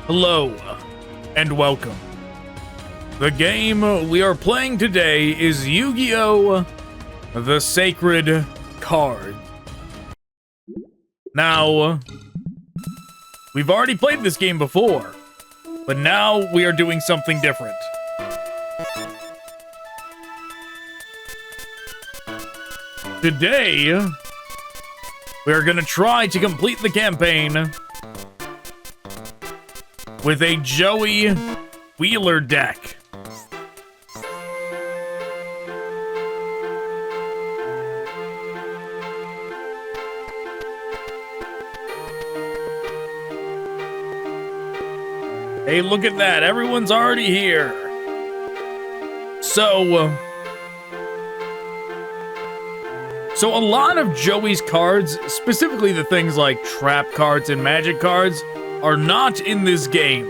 Hello, and welcome. The game we are playing today is Yu-Gi-Oh! The Sacred Card. Now, we've already played this game before, but now we are doing something different. Today, we are gonna try to complete the campaign with a Joey Wheeler deck. Hey, look at that. Everyone's already here. So a lot of Joey's cards, specifically the things like trap cards and magic cards, are not in this game.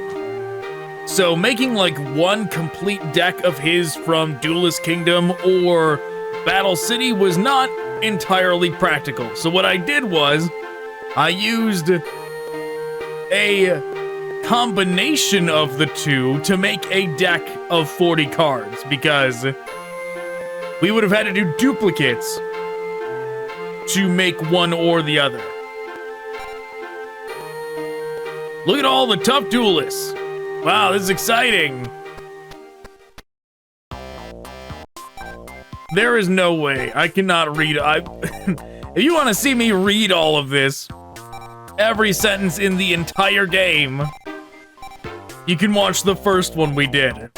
So making like one complete deck of his from Duelist Kingdom or Battle City was not entirely practical. So what I did was I used a combination of the two to make a deck of 40 cards, because we would have had to do duplicates to make one or the other. Look at all the tough duelists. Wow, this is exciting. There is no way. I cannot read. If you want to see me read all of this, every sentence in the entire game, you can watch the first one we did.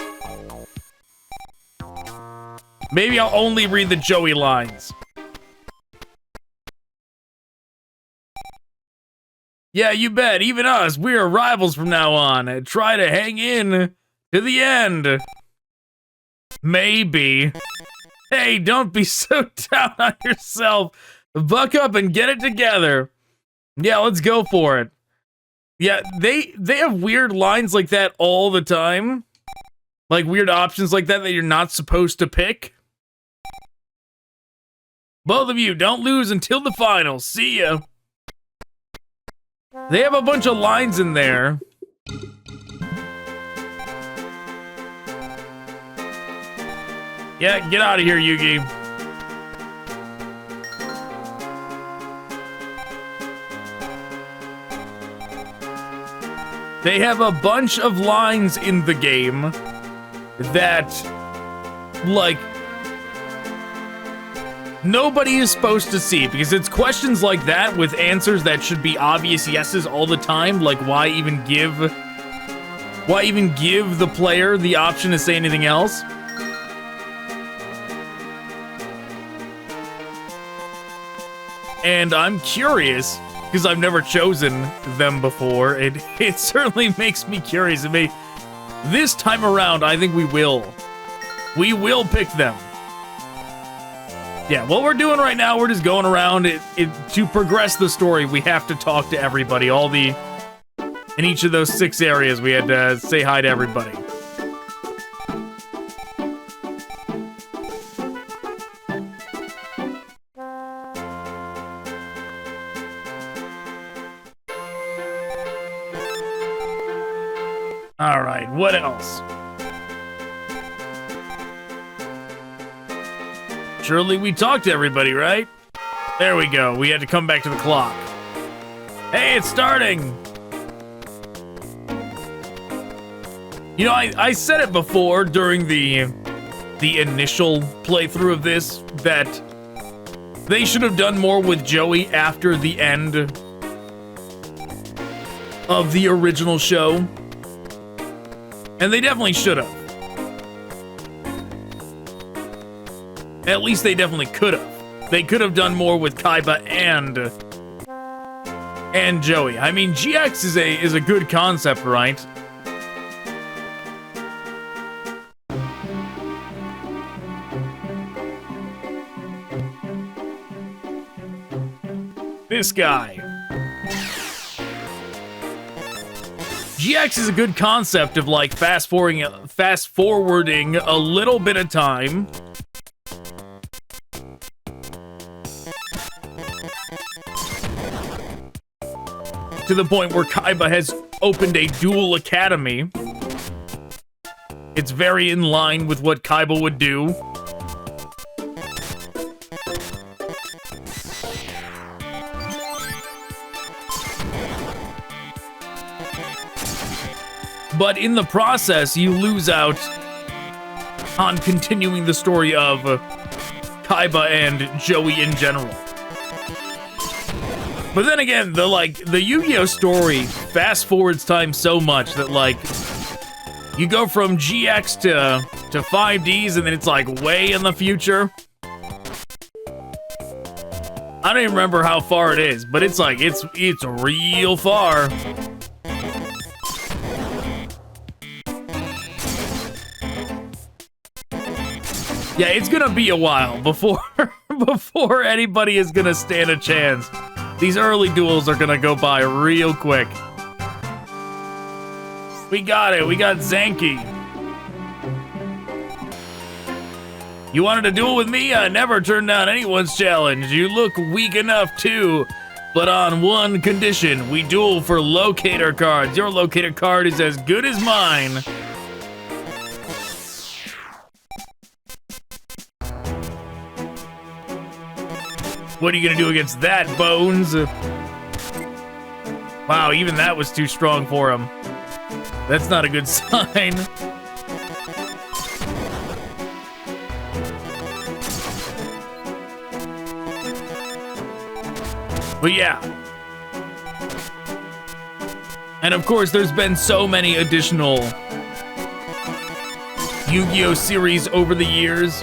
Maybe I'll only read the Joey lines. Yeah, you bet. Even us, we are rivals from now on. Try to hang in to the end. Maybe. Hey, don't be so down on yourself. Buck up and get it together. Yeah, let's go for it. Yeah, they have weird lines like that all the time. Like weird options like that you're not supposed to pick. Both of you, don't lose until the final. See ya. They have a bunch of lines in there. Yeah, get out of here, Yugi. They have a bunch of lines in the game that, like, nobody is supposed to see, because it's questions like that with answers that should be obvious yeses all the time. Like, why even give the player the option to say anything else? And I'm curious, because I've never chosen them before. It certainly makes me curious. This time around, I think we will pick them. Yeah, what we're doing right now, we're just going around. To progress the story, we have to talk to everybody. In each of those 6 areas, we had to say hi to everybody. All right, what else? Surely we talked to everybody, right? There we go. We had to come back to the clock. Hey, it's starting! You know, I said it before during the initial playthrough of this, that they should have done more with Joey after the end of the original show. And they definitely should have. At least they definitely could have. They could have done more with Kaiba and Joey. I mean, GX is a good concept, right? This guy. GX is a good concept of like fast forwarding a little bit of time. To the point where Kaiba has opened a duel academy. It's very in line with what Kaiba would do. But in the process, you lose out on continuing the story of Kaiba and Joey in general. But then again, the Yu-Gi-Oh story fast forwards time so much that like you go from GX to 5Ds and then it's like way in the future. I don't even remember how far it is, but it's like it's real far. Yeah, it's gonna be a while before anybody is gonna stand a chance. These early duels are gonna go by real quick. We got it. We got Zanki. You wanted to duel with me? I never turned down anyone's challenge. You look weak enough too, but on one condition. We duel for locator cards. Your locator card is as good as mine. What are you gonna do against that, Bonz? Wow, even that was too strong for him. That's not a good sign. But yeah. And of course, there's been so many additional Yu-Gi-Oh series over the years.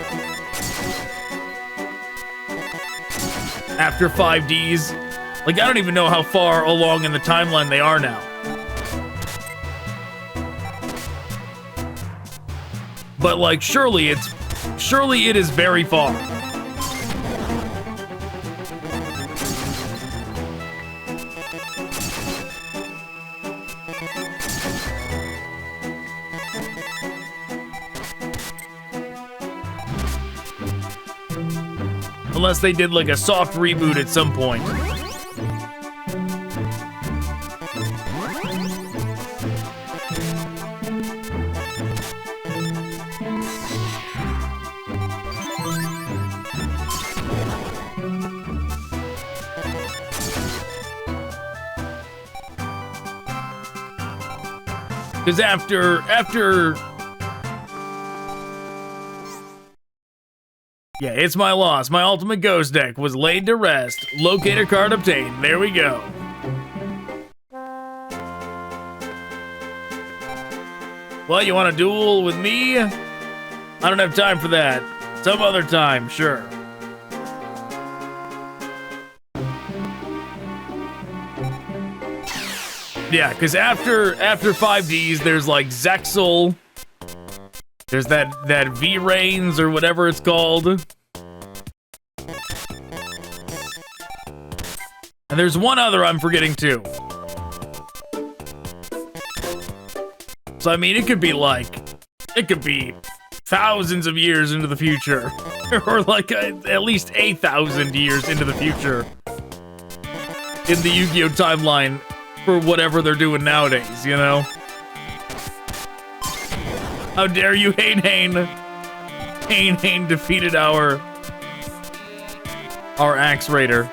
After 5Ds. Like, I don't even know how far along in the timeline they are now. But like, surely it is very far. Unless they did like a soft reboot at some point. Because after yeah, it's my loss. My ultimate ghost deck was laid to rest. Locator card obtained. There we go. Well, you want to duel with me? I don't have time for that. Some other time, sure. Yeah, because after 5Ds, there's like Zexal. There's that V-Rains or whatever it's called. And there's one other I'm forgetting too. So I mean, it could be thousands of years into the future. Or like at least 8,000 years into the future. In the Yu-Gi-Oh timeline for whatever they're doing nowadays, you know? How dare you, Hane Hane? Hane Hane defeated our Axe Raider.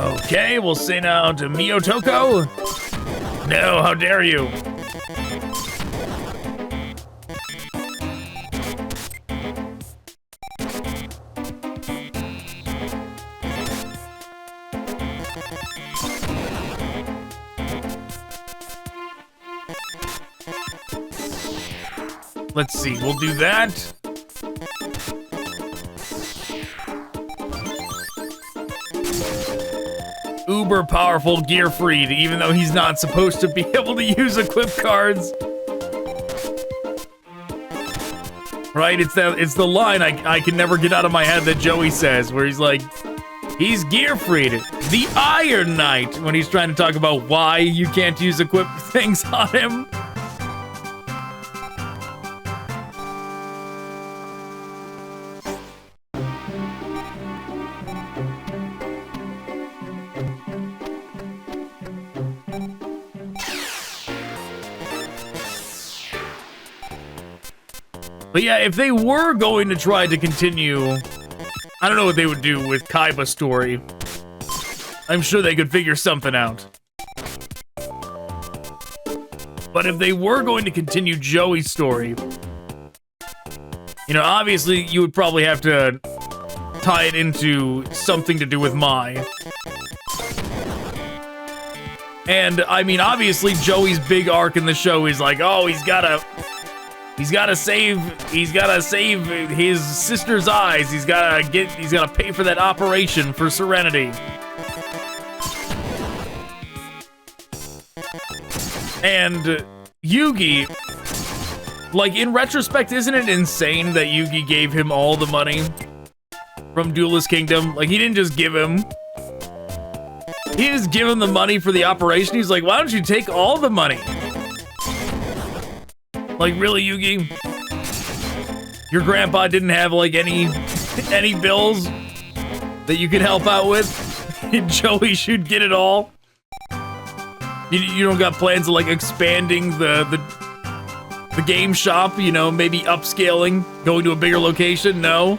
Okay, we'll say now to Miyotoko. No, how dare you? Let's see, we'll do that. Uber powerful Gearfried, even though he's not supposed to be able to use equip cards. Right, it's the line I can never get out of my head that Joey says, where he's like, he's Gearfried, the Iron Knight, when he's trying to talk about why you can't use equip things on him. But yeah, if they were going to try to continue, I don't know what they would do with Kaiba's story. I'm sure they could figure something out. But if they were going to continue Joey's story, you know, obviously you would probably have to tie it into something to do with Mai. And I mean, obviously Joey's big arc in the show is like, oh, he's gotta save his sister's eyes. He's gotta pay for that operation for Serenity. And Yugi, like, in retrospect, isn't it insane that Yugi gave him all the money from Duelist Kingdom? Like, he didn't just give him... He just give him the money for the operation. He's like, why don't you take all the money? Like, really, Yugi? Your grandpa didn't have, like, any bills that you could help out with? Joey should get it all? You don't got plans of, like, expanding the game shop, you know, maybe upscaling, going to a bigger location? No?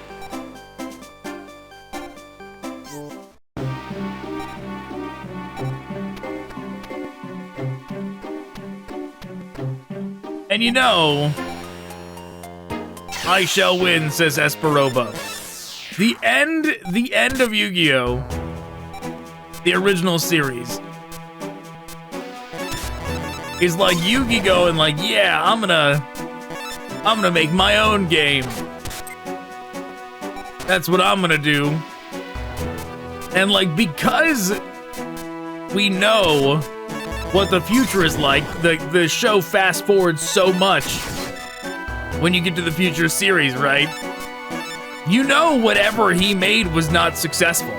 And you know, I shall win, says Espa Roba. The end of Yu-Gi-Oh! The original series is like Yugi going like, yeah, I'm gonna make my own game. That's what I'm gonna do. And like, because we know what the future is like, the show fast forwards so much when you get to the future series, right? You know whatever he made was not successful.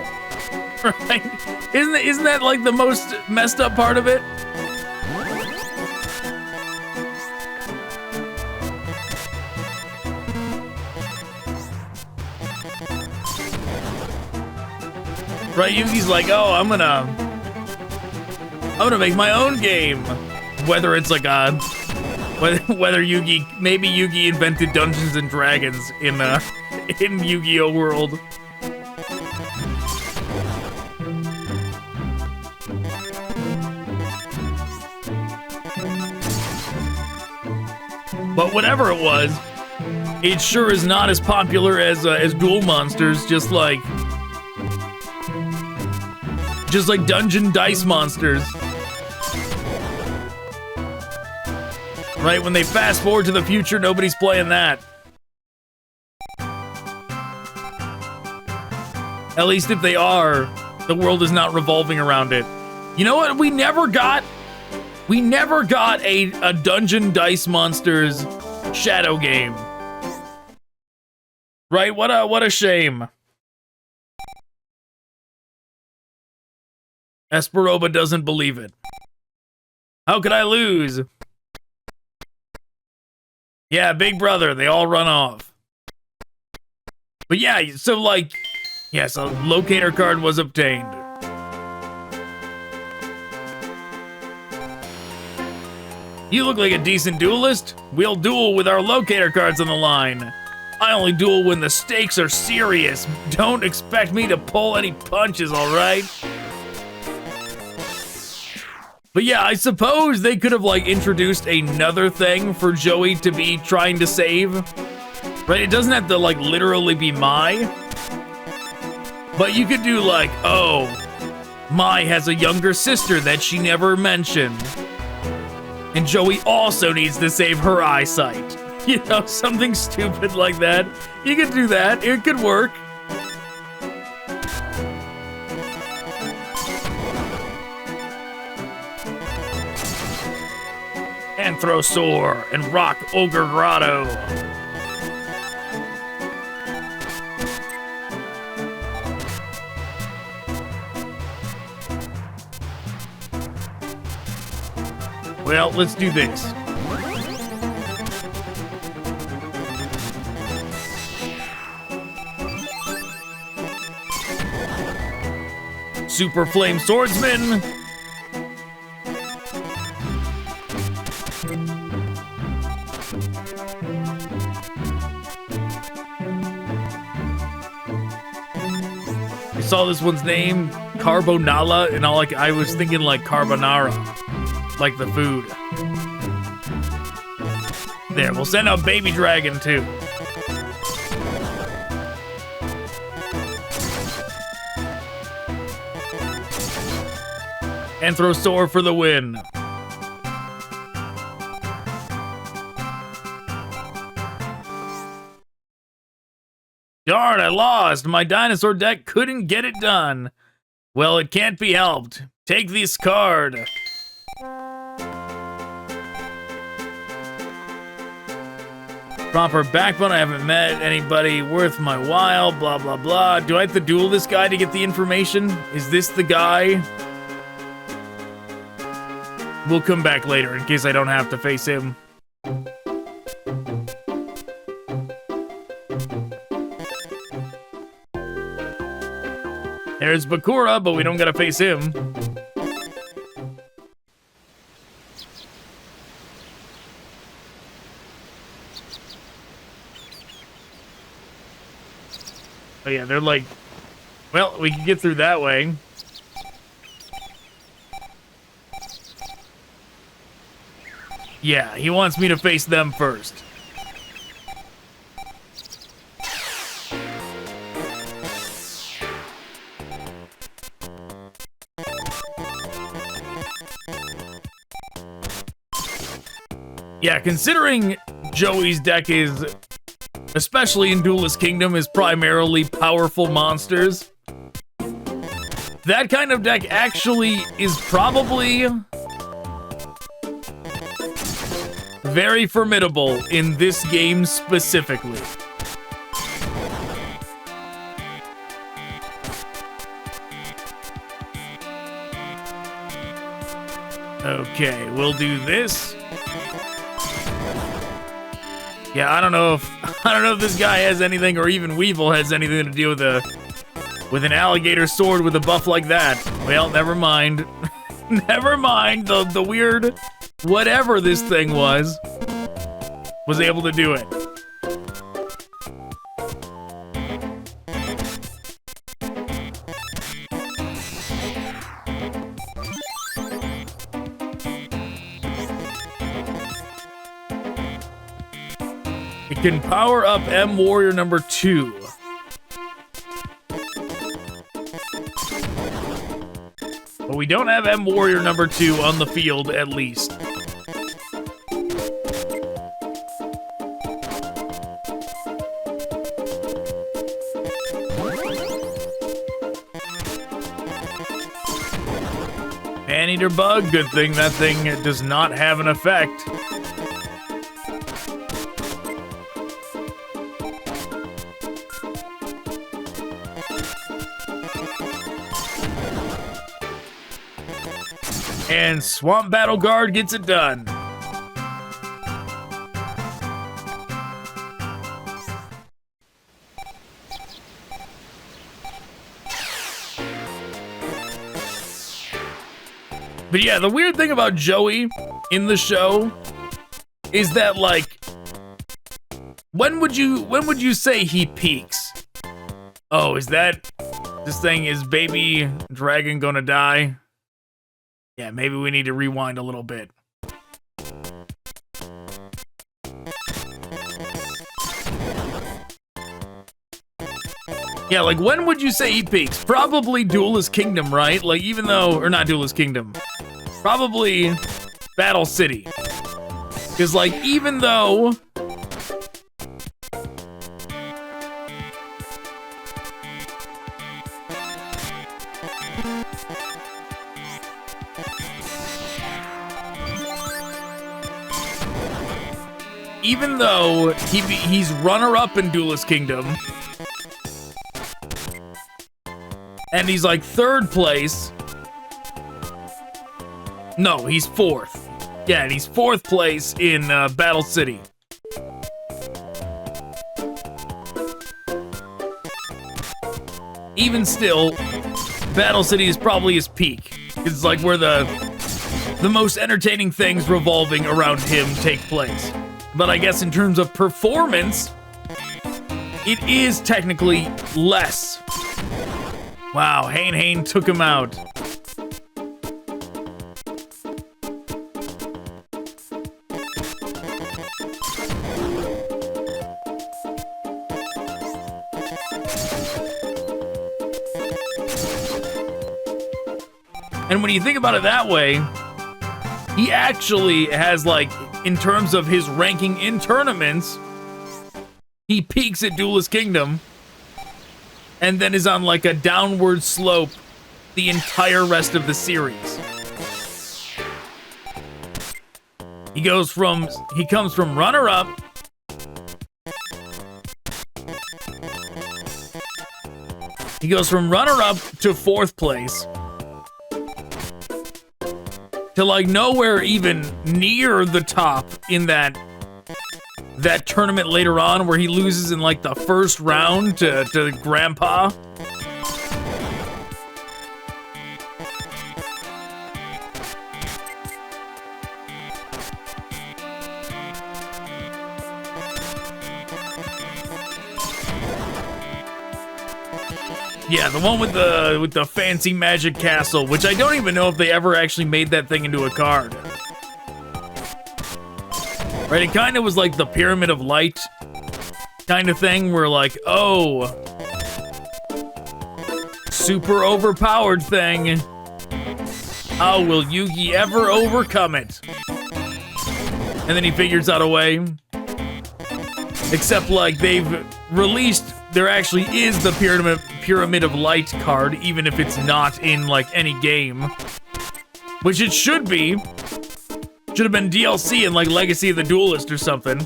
Right? Isn't that like the most messed up part of it? Right, Yugi's like, oh, I'm gonna make my own game. Whether it's like a, whether maybe Yugi invented Dungeons and Dragons in Yu-Gi-Oh world. But whatever it was, it sure is not as popular as Duel Monsters, just like Dungeon Dice Monsters. Right, when they fast forward to the future, nobody's playing that. At least if they are, the world is not revolving around it. You know what? We never got a Dungeon Dice Monsters shadow game. Right? What a shame. Espa Roba doesn't believe it. How could I lose? Yeah, big brother, they all run off. But yeah, so like, yes, a locator card was obtained. You look like a decent duelist. We'll duel with our locator cards on the line. I only duel when the stakes are serious. Don't expect me to pull any punches, alright? But yeah, I suppose they could have, like, introduced another thing for Joey to be trying to save. Right? It doesn't have to, like, literally be Mai. But you could do, like, oh, Mai has a younger sister that she never mentioned. And Joey also needs to save her eyesight. You know, something stupid like that. You could do that. It could work. Anthrosaur and Rock Ogre Grotto. Well, let's do this. Super Flame Swordsman. saw this one's name, Carbonala, and I was thinking like carbonara, like the food. There, we'll send out Baby Dragon too. Anthrosaur for the win. Darn, I lost. My dinosaur deck couldn't get it done. Well, it can't be helped. Take this card. Proper backbone. I haven't met anybody worth my while. Blah, blah, blah. Do I have to duel this guy to get the information? Is this the guy? We'll come back later in case I don't have to face him. There's Bakura, but we don't gotta face him. Oh yeah, they're like... Well, we can get through that way. Yeah, he wants me to face them first. Yeah, considering Joey's deck is, especially in Duelist Kingdom, is primarily powerful monsters, that kind of deck actually is probably very formidable in this game specifically. Okay, we'll do this. Yeah, I don't know if this guy has anything, or even Weevil has anything to do with an alligator sword with a buff like that. Well, never mind. Never mind. The weird whatever this thing was able to do it. It can power up M Warrior number 2. But we don't have M Warrior number 2 on the field, at least. Maneater Bug, good thing that thing does not have an effect. And Swamp Battle Guard gets it done. But yeah, the weird thing about Joey in the show is that, like, when would you say he peaks? Oh, is Baby Dragon gonna die? Yeah, maybe we need to rewind a little bit. Yeah, like, when would you say he peaks? Probably Duelist Kingdom, right? Like, even though, or not Duelist Kingdom. Probably Battle City. Because, like, even though... Even though he's runner-up in Duelist Kingdom, and he's like 3rd place. No, he's 4th. Yeah, and he's 4th place in Battle City. Even still, Battle City is probably his peak. It's like where the most entertaining things revolving around him take place. But I guess in terms of performance, it is technically less Wow, Hane took him out. And when you think about it that way, he actually has, like, in terms of his ranking in tournaments, he peaks at Duelist Kingdom and then is on, like, a downward slope the entire rest of the series. He comes from runner-up to 4th place. To, like, nowhere even near the top in that tournament later on where he loses in, like, the first round to Grandpa. Yeah, the one with the fancy magic castle, which I don't even know if they ever actually made that thing into a card. Right, it kind of was like the Pyramid of Light kind of thing, where like, oh, super overpowered thing. How will Yugi ever overcome it? And then he figures out a way. Except, like, they've released, there actually is the Pyramid of Light card, even if it's not in, like, any game. Which it should be. Should have been DLC in, like, Legacy of the Duelist or something.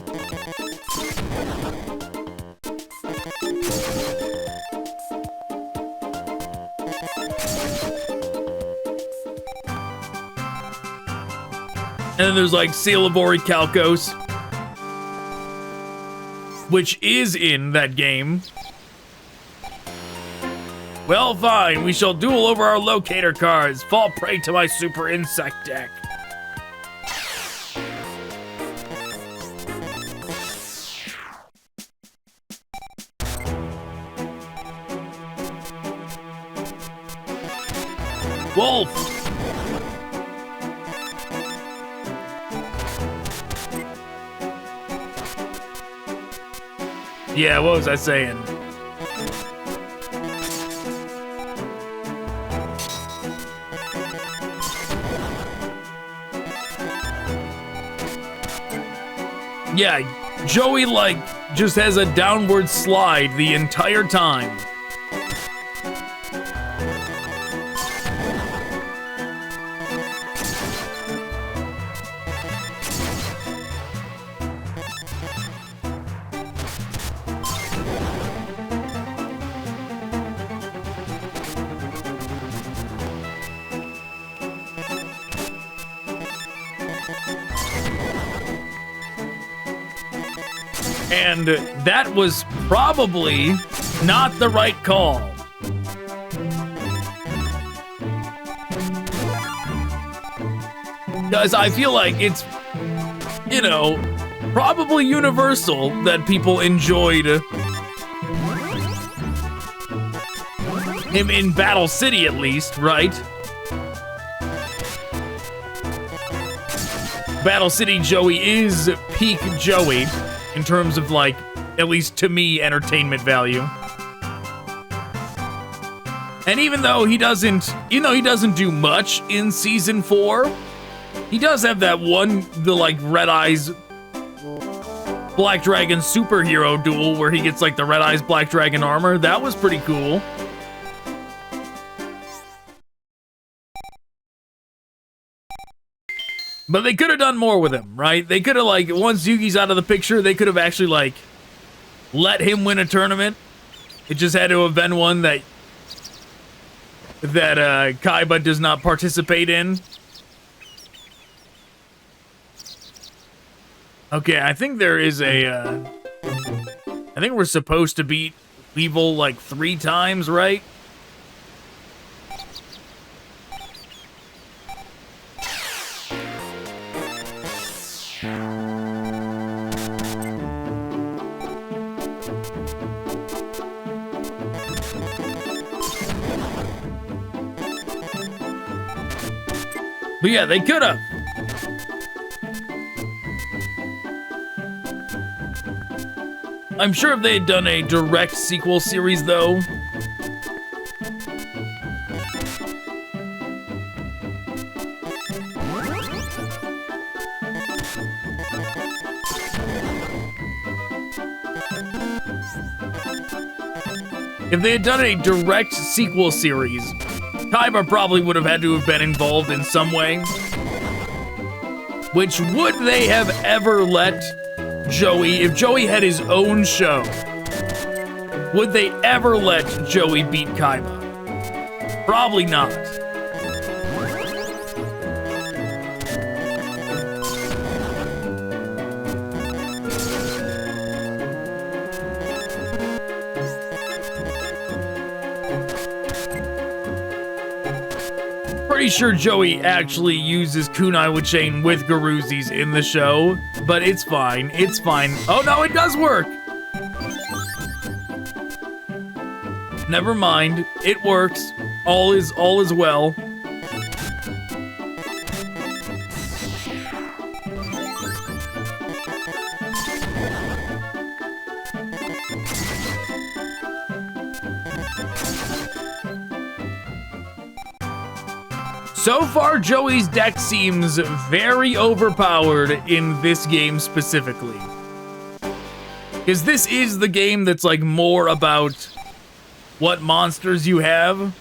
And then there's, like, Seal of Orichalcos, which is in that game. Well, fine. We shall duel over our locator cards. Fall prey to my super insect deck. Wolf! Yeah, what was I saying? Yeah, Joey, like, just has a downward slide the entire time. And that was probably not the right call. Because I feel like it's, you know, probably universal that people enjoyed him in Battle City, at least, right? Battle City Joey is peak Joey. In terms of, like, at least to me, entertainment value. And even though he doesn't do much in Season 4, he does have that one, like, Red Eyes Black Dragon superhero duel where he gets, like, the Red Eyes Black Dragon armor. That was pretty cool. But they could have done more with him, right? They could have, like, once Yugi's out of the picture, they could have actually, like, let him win a tournament. It just had to have been one that Kaiba does not participate in. Okay, I think there is a, I think we're supposed to beat Weevil, like, 3 times, right? But yeah, they could have. I'm sure if they had done a direct sequel series, though, if they had done a direct sequel series, Kaiba probably would have had to have been involved in some way. Which, would they have ever let Joey, if Joey had his own show, would they ever let Joey beat Kaiba? Probably not. Pretty sure Joey actually uses kunai with chain with Garuzis in the show, but it's fine. It's fine. Oh no, it does work. Never mind. It works. All is well. So far, Joey's deck seems very overpowered in this game specifically. Because this is the game that's like more about what monsters you have.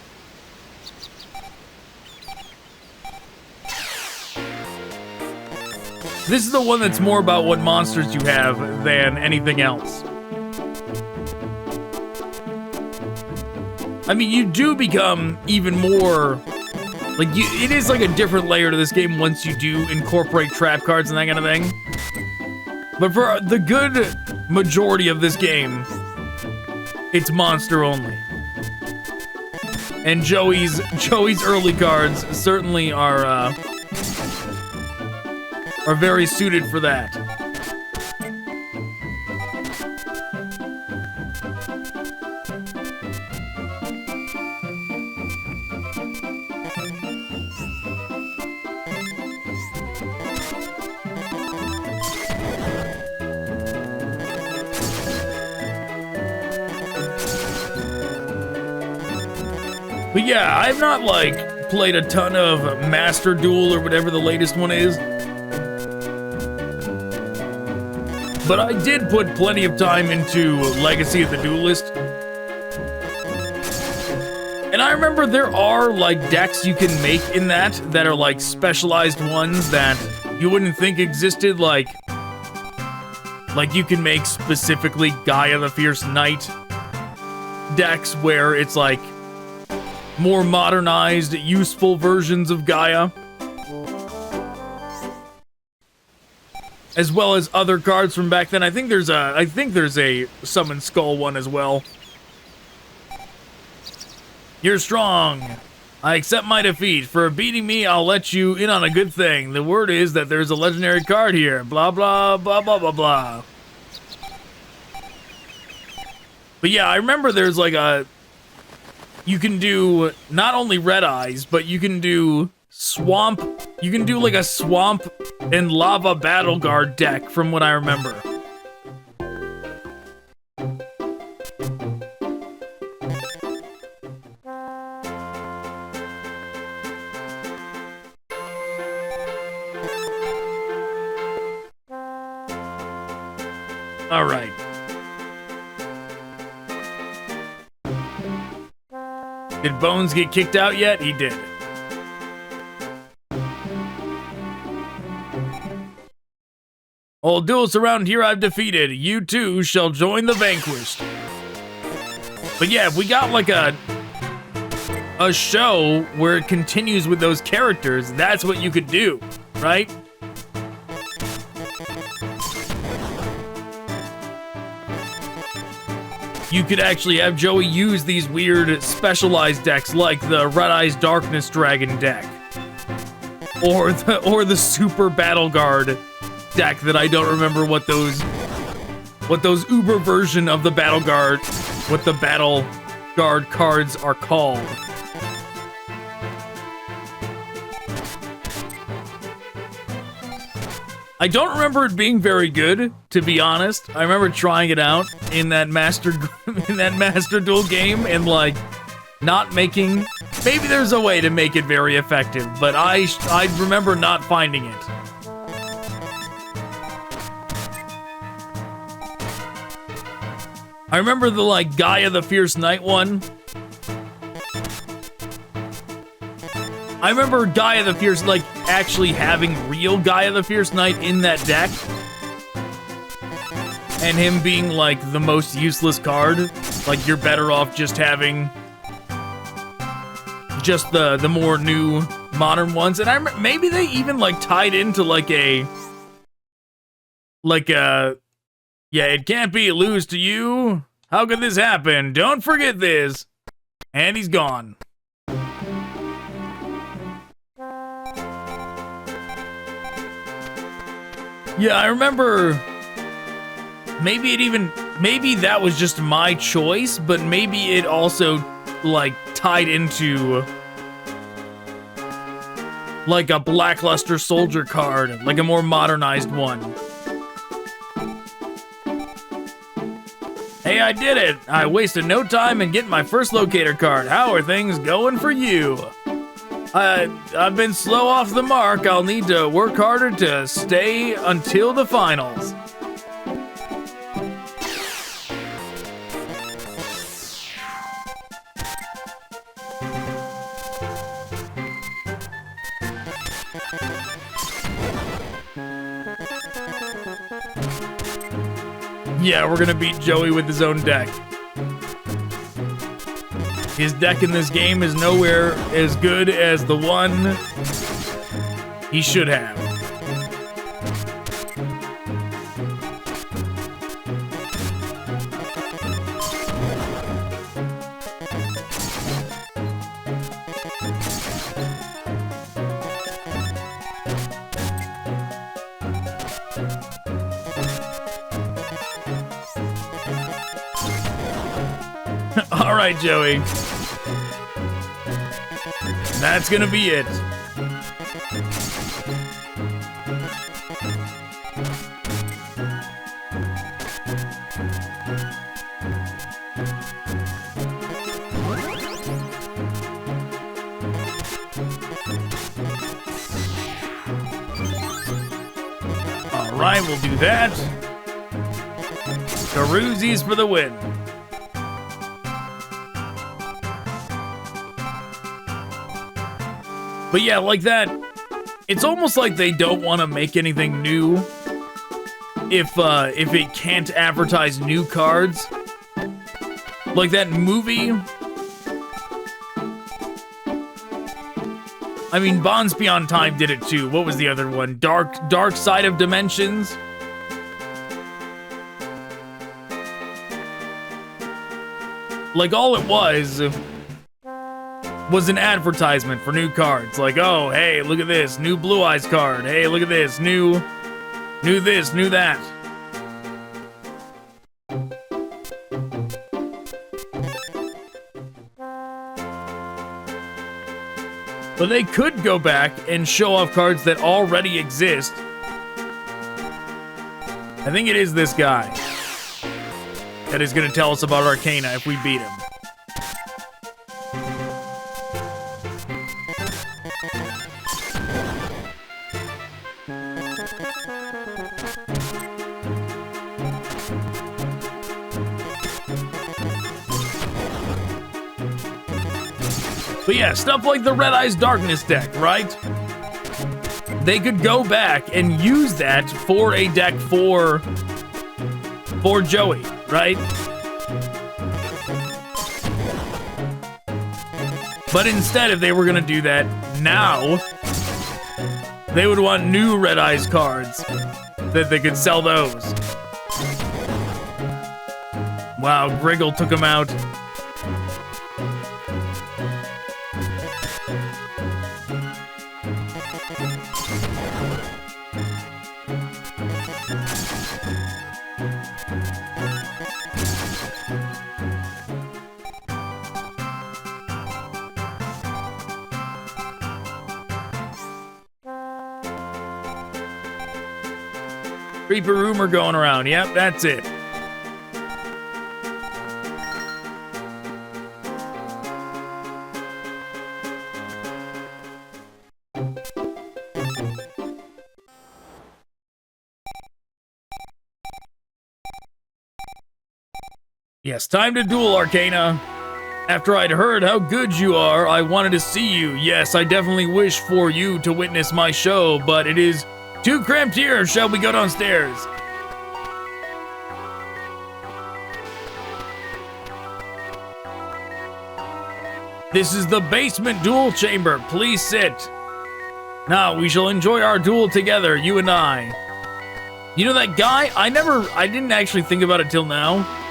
This is the one that's more about what monsters you have than anything else. I mean, you do become even more... Like, it is like a different layer to this game once you do incorporate trap cards and that kind of thing. But for the good majority of this game, it's monster only. And Joey's early cards certainly are very suited for that. But yeah, I've not, like, played a ton of Master Duel or whatever the latest one is. But I did put plenty of time into Legacy of the Duelist. And I remember there are, like, decks you can make in that are, like, specialized ones that you wouldn't think existed, like you can make specifically Gaia the Fierce Knight decks where it's, like, more modernized, useful versions of Gaia. As well as other cards from back then. I think there's a Summon Skull one as well. You're strong. I accept my defeat. For beating me, I'll let you in on a good thing. The word is that there's a legendary card here. Blah, blah, blah, blah, blah, blah. But yeah, I remember there's like a... You can do not only Red Eyes, but you can do Swamp. You can do like a Swamp and Lava Battle Guard deck from what I remember. All right. Did Bonz get kicked out yet? He did. All duels around here I've defeated. You too shall join the vanquished. But yeah, if we got like a show where it continues with those characters, that's what you could do, right? You could actually have Joey use these weird specialized decks like the Red Eyes Darkness Dragon deck. Or the Super Battle Guard deck that I don't remember what those Uber version of the Battle Guard, what the Battle Guard cards are called. I don't remember it being very good, to be honest. I remember trying it out in that Master Duel game and like not making. Maybe there's a way to make it very effective, but I remember not finding it. I remember the like Gaia the Fierce Knight one. I remember Gaia the Fierce, like, actually having real Gaia the Fierce Knight in that deck. And him being, like, the most useless card. Like, you're better off just having just the more new modern ones. And I remember, maybe they even, like, tied into, like, yeah, it can't be lose to you. How could this happen? Don't forget this. And he's gone. Yeah, I remember maybe that was just my choice, but maybe it also, like, tied into, like, a Blackluster Soldier card, like a more modernized one. Hey, I did it! I wasted no time in getting my first locator card. How are things going for you? I've been slow off the mark. I'll need to work harder to stay until the finals. Yeah, we're gonna beat Joey with his own deck. His deck in this game is nowhere as good as the one he should have. All right, Joey. That's gonna be it. All right, we'll do that. Caruzi's for the win. But yeah, like that, it's almost like they don't want to make anything new if it can't advertise new cards. Like that movie. I mean, Bonds Beyond Time did it too. What was the other one? Dark Side of Dimensions? Like, all it was an advertisement for new cards. Like, oh, hey, look at this, new Blue Eyes card. Hey, look at this, new this, new that. But they could go back and show off cards that already exist. I think it is this guy that is going to tell us about Arcana if we beat him. But yeah, stuff like the Red Eyes Darkness deck, right? They could go back and use that for a deck for Joey, right? But instead, if they were gonna do that now, they would want new Red Eyes cards that they could sell those. Wow, Griggle took him out. Creepy rumor going around. Yep, that's it. Yes, time to duel, Arcana. After I'd heard how good you are, I wanted to see you. Yes, I definitely wish for you to witness my show, but it is too cramped here. Shall we go downstairs? This is the basement duel chamber. Please sit. Now we shall enjoy our duel together, you and I. You know that guy? I didn't actually think about it till now.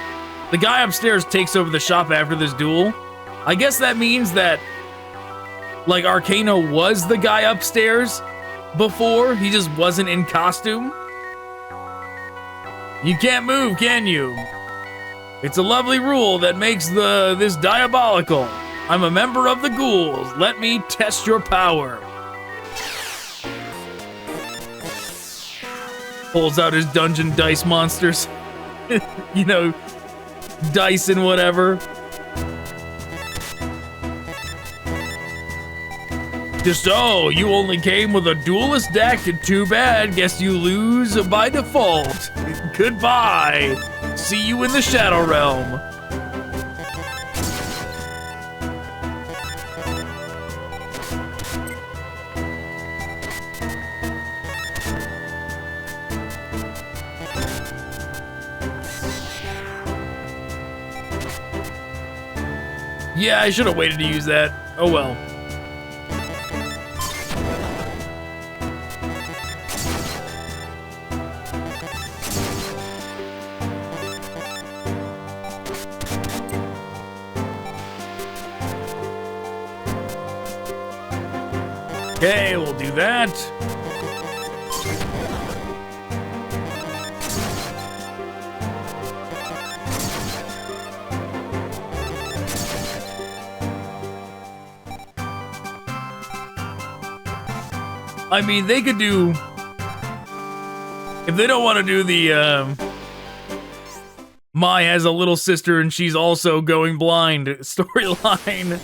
The guy upstairs takes over the shop after this duel. I guess that means that, like, Arcana was the guy upstairs before. He just wasn't in costume. You can't move, can you? It's a lovely rule that makes this diabolical. I'm a member of the Ghouls. Let me test your power. Pulls out his dungeon dice monsters. You know, dice and whatever. Just, oh, you only came with a duelist deck. Too bad. Guess you lose by default. Goodbye. See you in the Shadow Realm. Yeah, I should have waited to use that. Oh well. Okay, we'll do that. I mean, they could do, if they don't want to do the Mai has a little sister and she's also going blind storyline,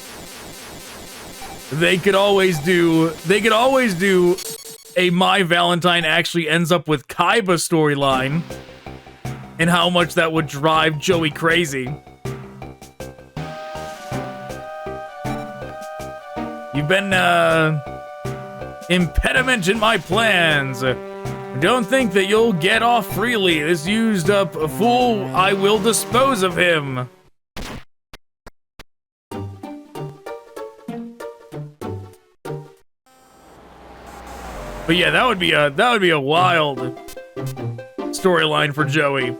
they could always do a My Valentine actually ends up with Kaiba storyline, and how much that would drive Joey crazy. You've been impediment in my plans. Don't think that you'll get off freely. This used up a fool. I will dispose of him. But yeah, that would be a wild storyline for Joey.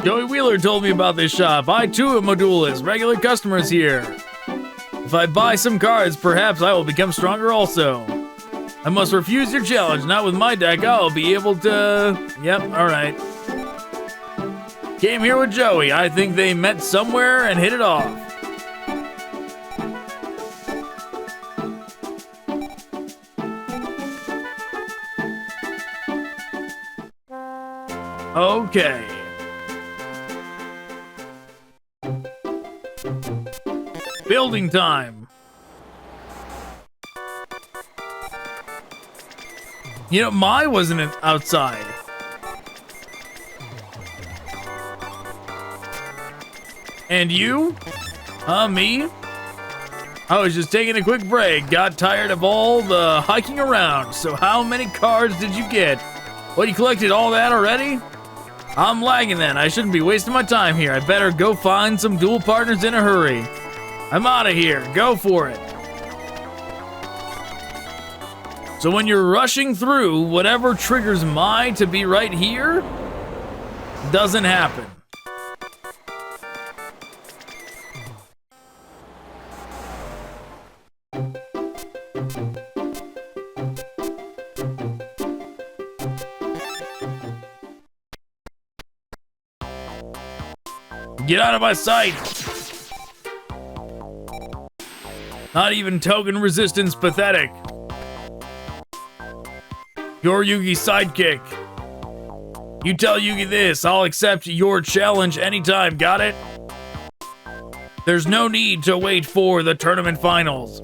Joey Wheeler told me about this shop. I too am a duelist. Regular customers here. If I buy some cards, perhaps I will become stronger also. I must refuse your challenge. Not with my deck. I'll be able to... Yep, alright. Came here with Joey. I think they met somewhere and hit it off. Okay. Building time. You know, Mai wasn't outside. And you? Me? I was just taking a quick break. Got tired of all the hiking around. So how many cards did you get? What, you collected all that already? I'm lagging then. I shouldn't be wasting my time here. I better go find some duel partners in a hurry. I'm out of here. Go for it. So when you're rushing through, whatever triggers Mai to be right here doesn't happen. Get out of my sight! Not even token resistance pathetic. You're Yugi's sidekick. You tell Yugi this, I'll accept your challenge anytime, got it? There's no need to wait for the tournament finals.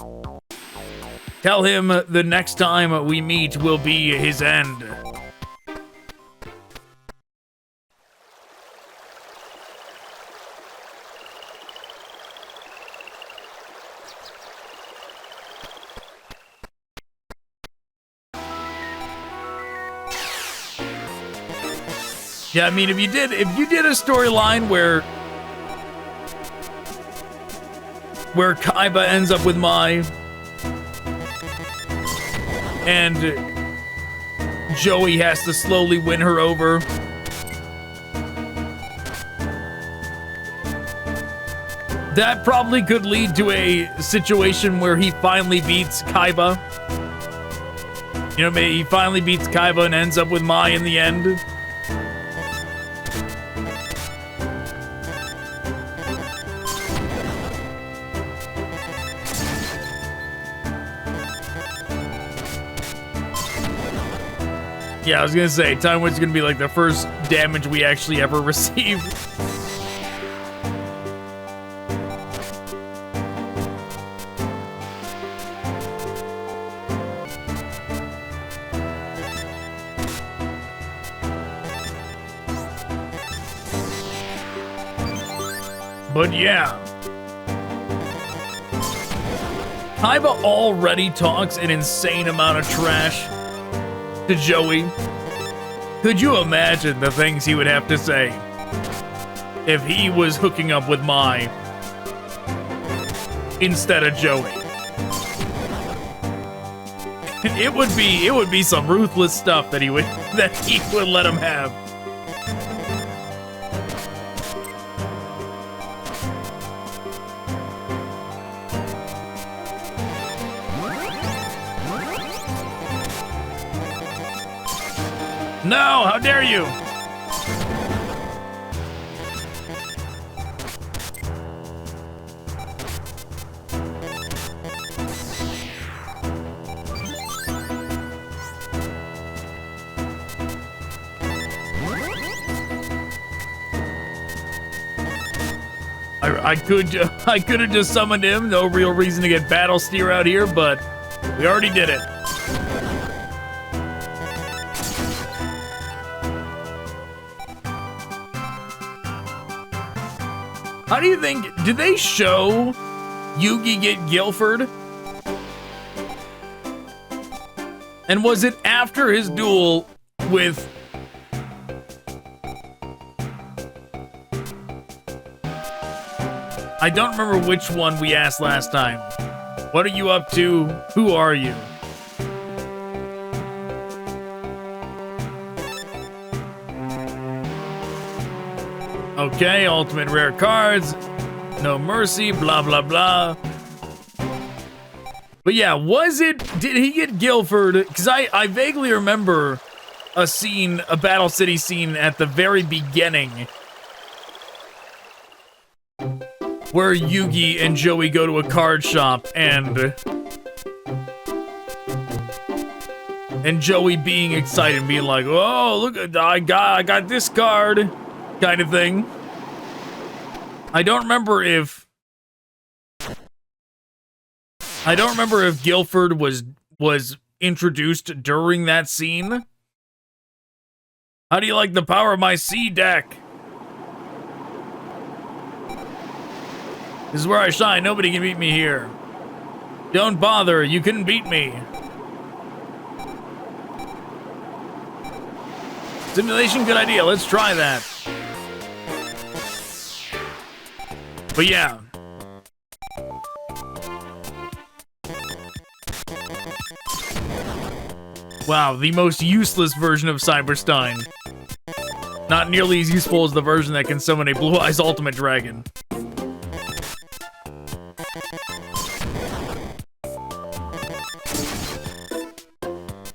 Tell him the next time we meet will be his end. Yeah, I mean, if you did a storyline where Kaiba ends up with Mai and Joey has to slowly win her over, that probably could lead to a situation where he finally beats Kaiba. You know, maybe he finally beats Kaiba and ends up with Mai in the end. Yeah, I was gonna say, Time Wind's gonna be like the first damage we actually ever receive. But yeah. Kaiba already talks an insane amount of trash to Joey. Could you imagine the things he would have to say if he was hooking up with Mai instead of Joey? It would be some ruthless stuff that he would let him have. No, how dare you? I could have just summoned him. No real reason to get Battle Steer out here, but we already did it. How do you think, did they show Yugi get Guilford? And was it after his duel with... I don't remember which one we asked last time. What are you up to? Who are you? Okay, ultimate rare cards, no mercy, blah, blah, blah. But yeah, did he get Guilford? Because I vaguely remember a scene, a Battle City scene at the very beginning where Yugi and Joey go to a card shop and Joey being excited, being like, oh, look, I got this card. Kind of thing. I don't remember if Guilford was introduced during that scene. How do you like the power of my C deck? This is where I shine. Nobody can beat me here. Don't bother. You couldn't beat me. Simulation, good idea. Let's try that. But yeah. Wow, the most useless version of Cyberstein. Not nearly as useful as the version that can summon a Blue Eyes Ultimate Dragon.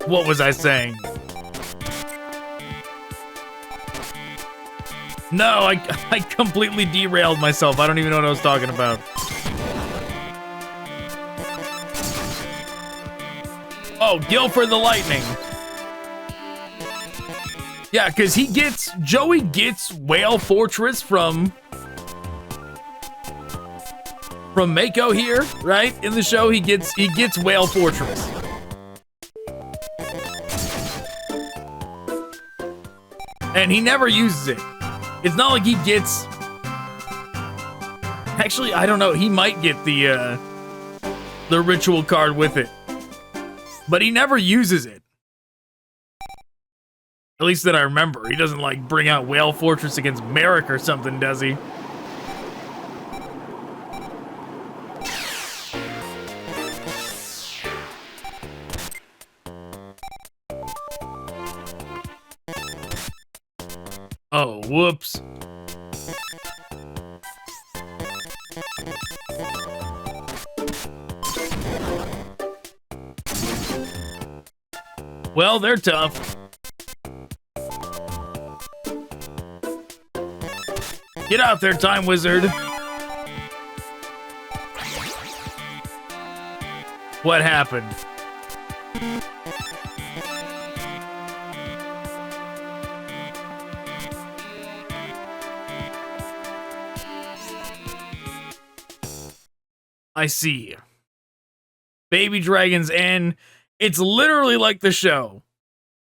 What was I saying? No, I completely derailed myself. I don't even know what I was talking about. Oh, Guilford the Lightning. Yeah, because Joey gets Whale Fortress from Mako here, right? In the show, he gets Whale Fortress. And he never uses it. It's not like he gets... Actually, I don't know. He might get the ritual card with it. But he never uses it. At least that I remember. He doesn't, like, bring out Whale Fortress against Marik or something, does he? Oh, whoops. Well, they're tough. Get out there, Time Wizard. What happened? I see. Baby dragons, and it's literally like the show,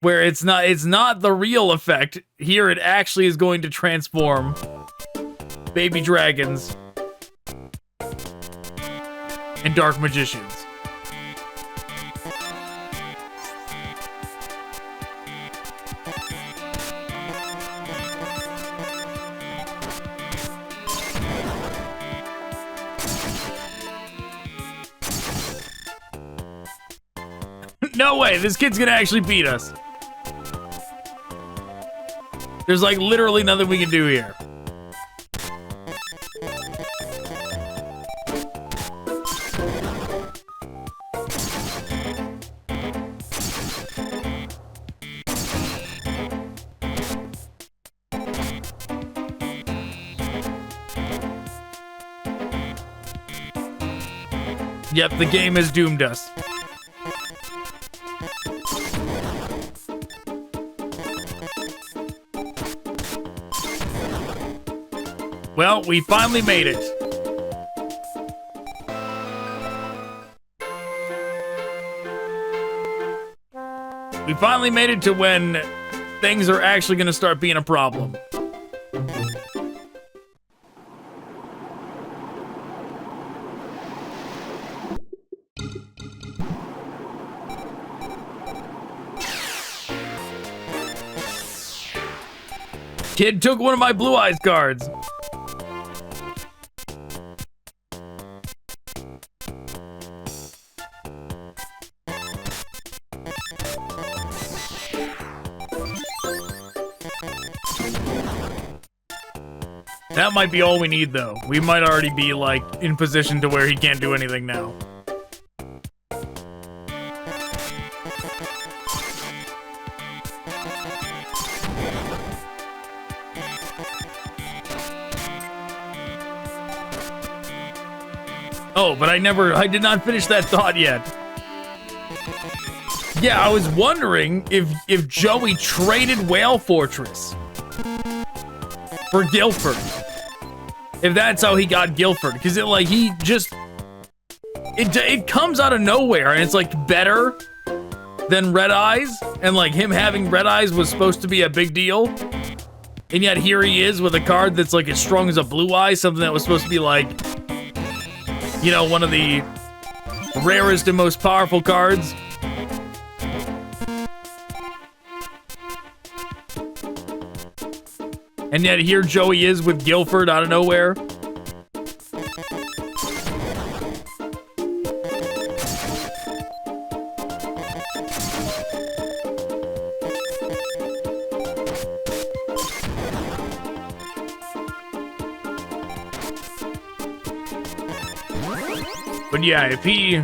where it's not the real effect. Here it actually is going to transform baby dragons and dark magicians. No way, this kid's gonna actually beat us. There's like literally nothing we can do here. Yep, the game has doomed us. Well, we finally made it. We finally made it to when things are actually going to start being a problem. Kid took one of my Blue Eyes cards. That might be all we need, though. We might already be, like, in position to where he can't do anything now. Oh, but I did not finish that thought yet. Yeah, I was wondering if Joey traded Whale Fortress for Guilford. If that's how he got Guilford. Because it comes out of nowhere and it's like better than Red Eyes. And like him having Red Eyes was supposed to be a big deal. And yet here he is with a card that's like as strong as a Blue Eye. Something that was supposed to be like, you know, one of the rarest and most powerful cards. And yet here Joey is with Guilford out of nowhere. But yeah, if he...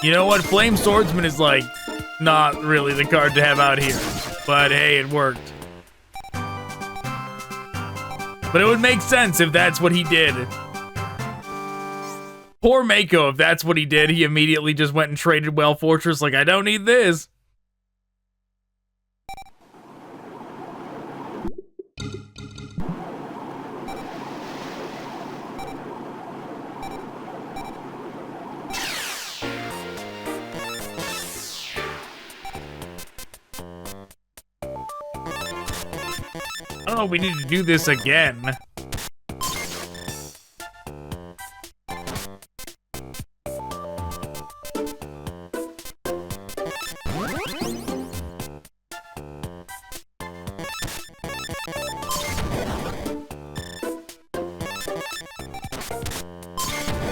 You know what? Flame Swordsman is like not really the card to have out here. But hey, it worked. But it would make sense if that's what he did. Poor Mako, if that's what he did, he immediately just went and traded Well Fortress, like, I don't need this. Oh, we need to do this again.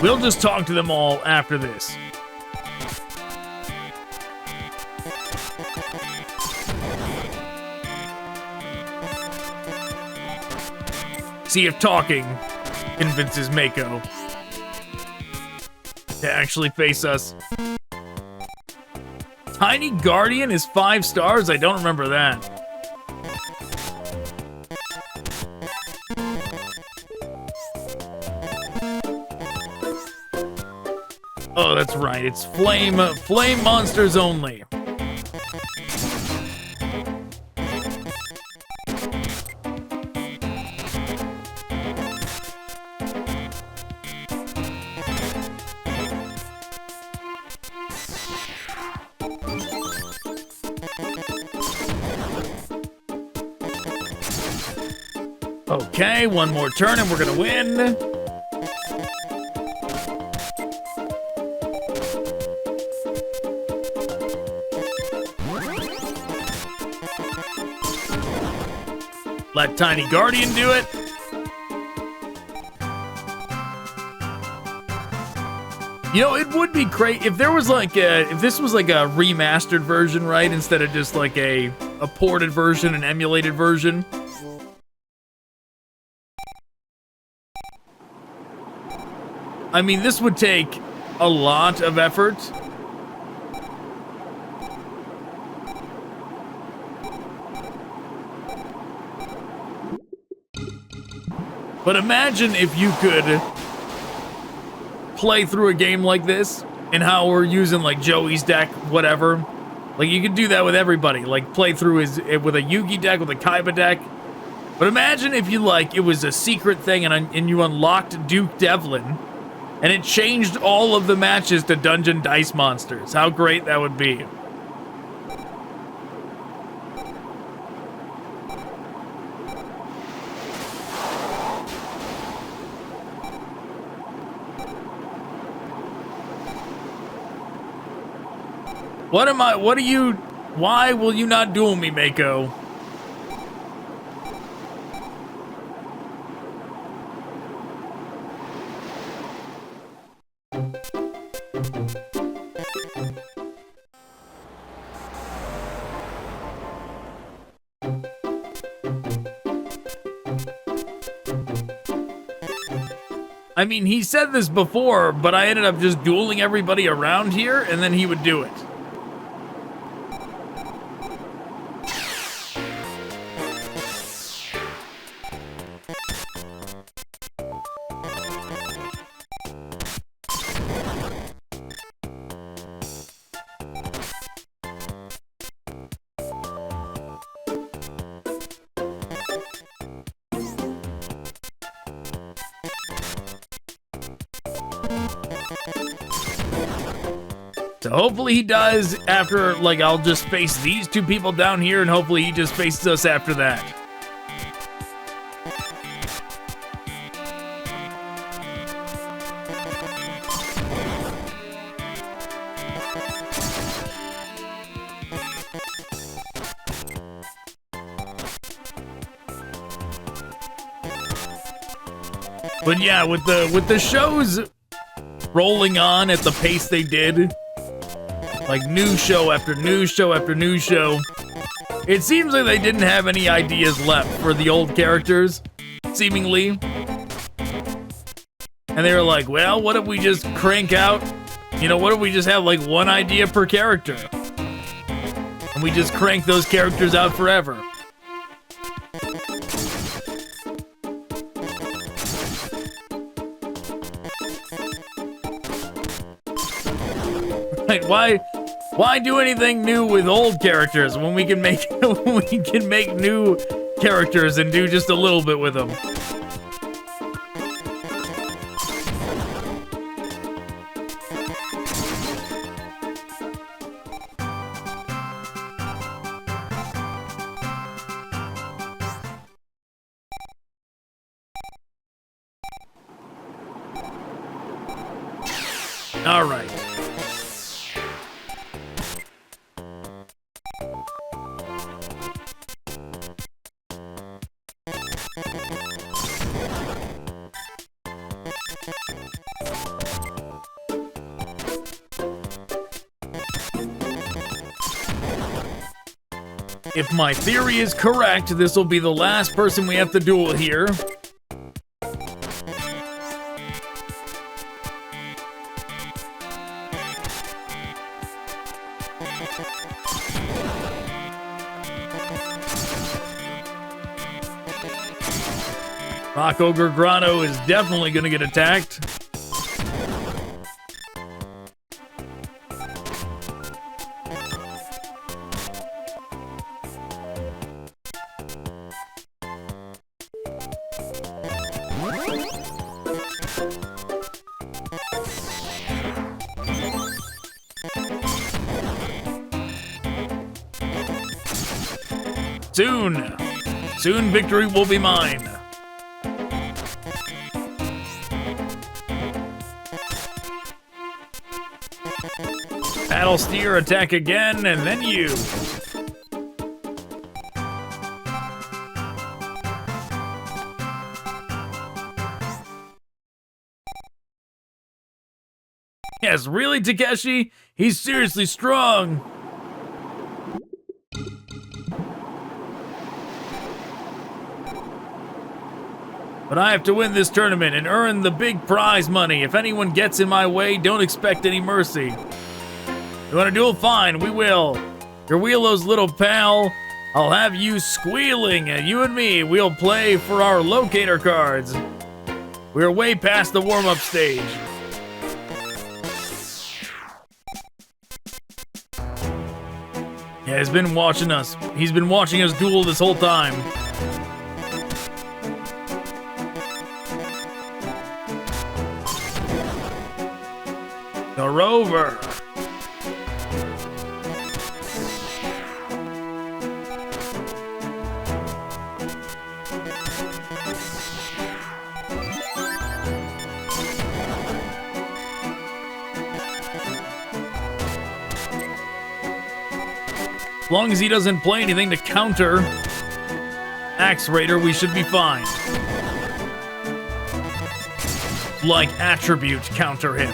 We'll just talk to them all after this. See if talking convinces Mako to actually face us. Tiny Guardian is 5 stars? I don't remember that. Oh, that's right. It's flame monsters only. Okay, one more turn and we're gonna win. Let Tiny Guardian do it. You know, it would be great if there was like if this was like a remastered version, right? Instead of just like a ported version, an emulated version. I mean, this would take a lot of effort. But imagine if you could play through a game like this, and how we're using like Joey's deck, whatever. Like you could do that with everybody. Like play through with a Yugi deck, with a Kaiba deck. But imagine if you like it was a secret thing and you unlocked Duke Devlin, and it changed all of the matches to Dungeon Dice Monsters. How great that would be. Why will you not duel me, Mako? I mean, he said this before, but I ended up just dueling everybody around here, and then he would do it. So hopefully he does after, like, I'll just face these two people down here, and hopefully he just faces us after that. But yeah, with the shows rolling on at the pace they did, like new show after new show after new show, it seems like they didn't have any ideas left for the old characters, seemingly. And they were like, well, what if we just crank out, you know, what if we just have like one idea per character? And we just crank those characters out forever. Right? Why do anything new with old characters when we can make when we can make new characters and do just a little bit with them? All right. If my theory is correct, this will be the last person we have to duel here. Rock Ogre Grotto is definitely going to get attacked. Soon victory will be mine. Battle Steer, attack again, and then you. Yes, really, Takeshi? He's seriously strong. But I have to win this tournament and earn the big prize money. If anyone gets in my way, don't expect any mercy. You want to duel? Fine, we will. You're Wheelo's little pal. I'll have you squealing, and you and me, we'll play for our locator cards. We're way past the warm-up stage. Yeah, he's been watching us. He's been watching us duel this whole time. The Rover. As long as he doesn't play anything to counter Axe Raider, we should be fine. Like attribute counter him.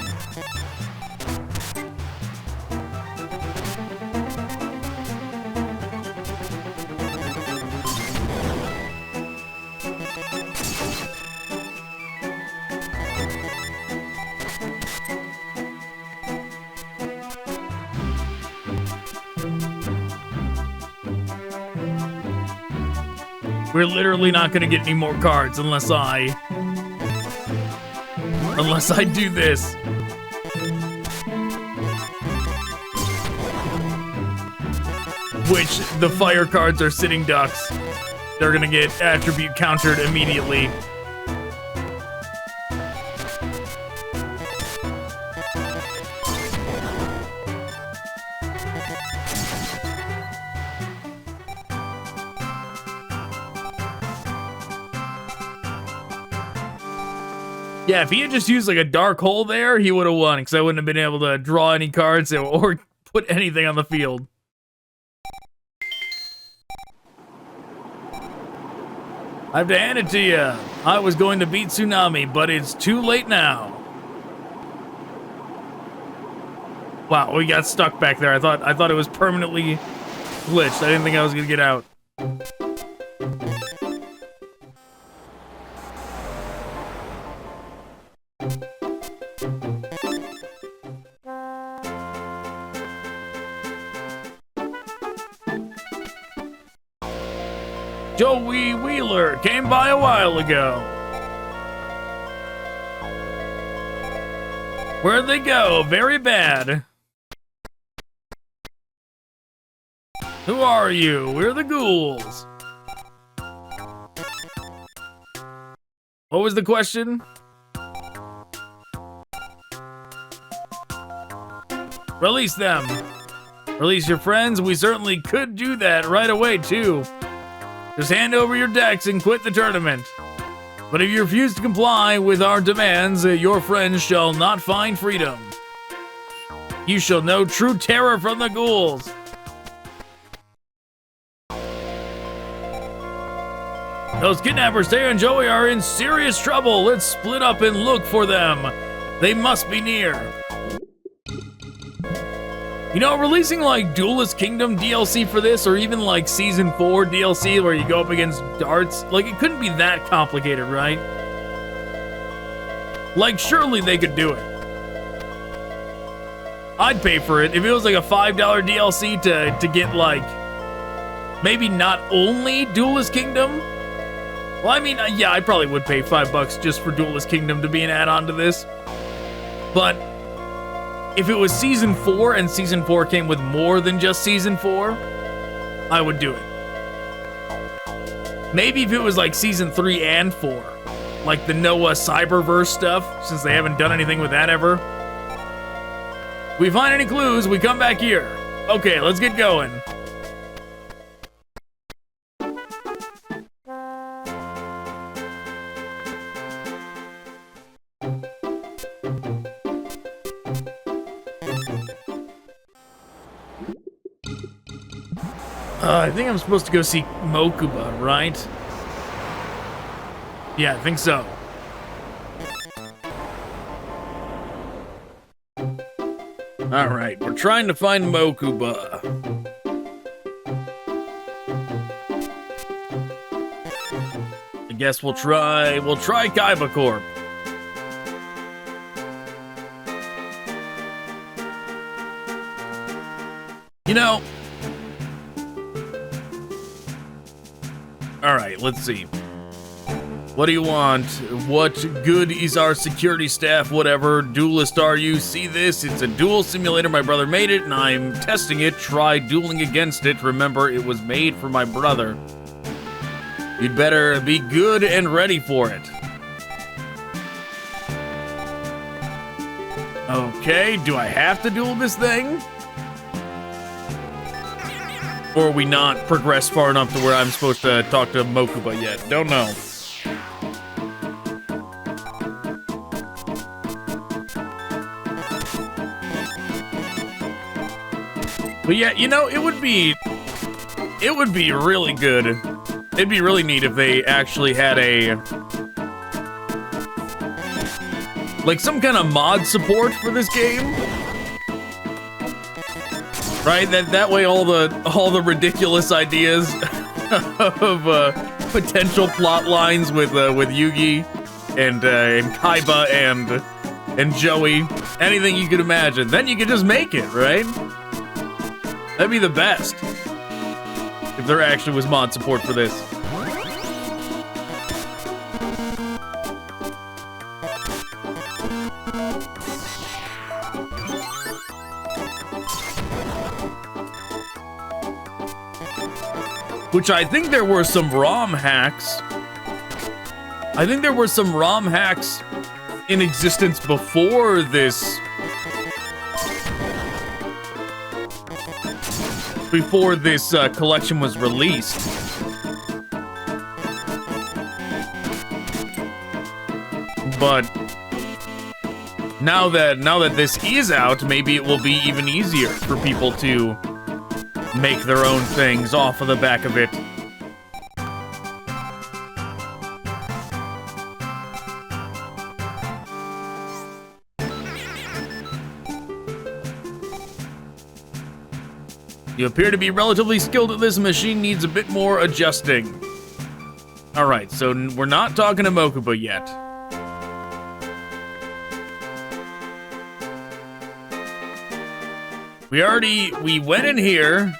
We're literally not gonna get any more cards unless I do this. Which the fire cards are sitting ducks. They're gonna get attribute countered immediately. Yeah, if he had just used like a dark hole there, he would have won, because I wouldn't have been able to draw any cards or put anything on the field. I have to hand it to you. I was going to beat Tsunami, but it's too late now. Wow, we got stuck back there. I thought it was permanently glitched. I didn't think I was gonna get out. Joey Wheeler came by a while ago. Where'd they go? Very bad. Who are you? We're the Ghouls. What was the question? Release them. Release your friends? We certainly could do that right away, too. Just hand over your decks and quit the tournament. But if you refuse to comply with our demands, your friends shall not find freedom. You shall know true terror from the Ghouls. Those kidnappers, Teo and Joey, are in serious trouble. Let's split up and look for them. They must be near. You know, releasing like Duelist Kingdom DLC for this, or even like Season 4 DLC where you go up against darts, like it couldn't be that complicated, right? Like, surely they could do it. I'd pay for it if it was like a $5 DLC to get like, maybe not only Duelist Kingdom. Well, I mean, yeah, I probably would pay $5 just for Duelist Kingdom to be an add-on to this. But if it was Season 4 and Season 4 came with more than just Season 4, I would do it. Maybe if it was like Season 3 and 4, like the Noah Cyberverse stuff, since they haven't done anything with that ever. If we find any clues, we come back here. Okay, let's get going. I think I'm supposed to go see Mokuba, right? Yeah, I think so. Alright, we're trying to find Mokuba. I guess we'll try Kaiba Corp. You know, alright, let's see. What do you want? What good is our security staff? Whatever duelist are you? See this? It's a duel simulator. My brother made it, and I'm testing it. Try dueling against it. Remember, it was made for my brother. You'd better be good and ready for it. Okay, do I have to duel this thing? Or are we not progressed far enough to where I'm supposed to talk to Mokuba yet? Don't know. But yeah, you know, it would be really good. It'd be really neat if they actually had like some kind of mod support for this game. Right? That way all the ridiculous ideas of potential plot lines with Yugi and Kaiba and Joey, anything you could imagine, then you could just make it, right? That'd be the best if there actually was mod support for this. Which I think there were some ROM hacks. I think there were some ROM hacks in existence before this. Before this collection was released. But now that this is out, maybe it will be even easier for people to make their own things off of the back of it. You appear to be relatively skilled at this. Machine needs a bit more adjusting. Alright, so we're not talking to Mokuba yet. We went in here.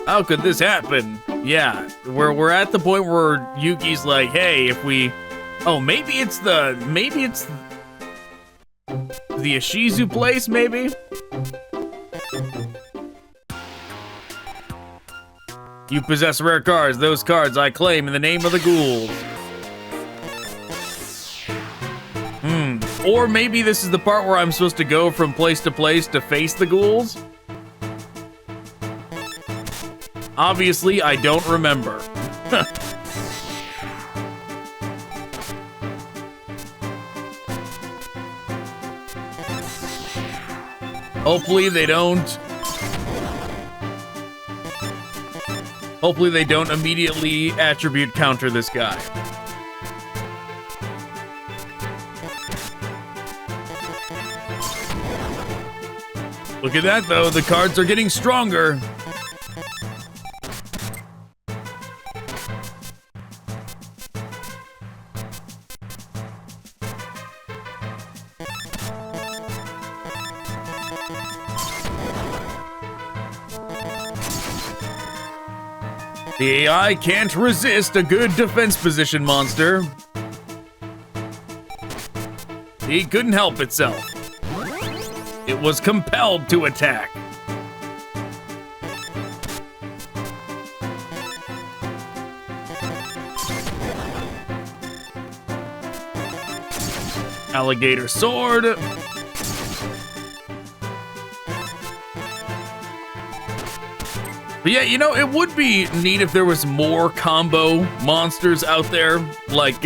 How could this happen? Yeah, we're at the point where Yuki's like, hey, if we... Oh, maybe it's the Ishizu place, maybe? You possess rare cards. Those cards I claim in the name of the Ghouls. Or maybe this is the part where I'm supposed to go from place to place to face the Ghouls? Obviously, I don't remember. Hopefully they don't immediately attribute counter this guy. Look at that, though. The cards are getting stronger. The AI can't resist a good defense position monster. He couldn't help itself. It was compelled to attack. Alligator sword. But yeah, you know, it would be neat if there was more combo monsters out there, like,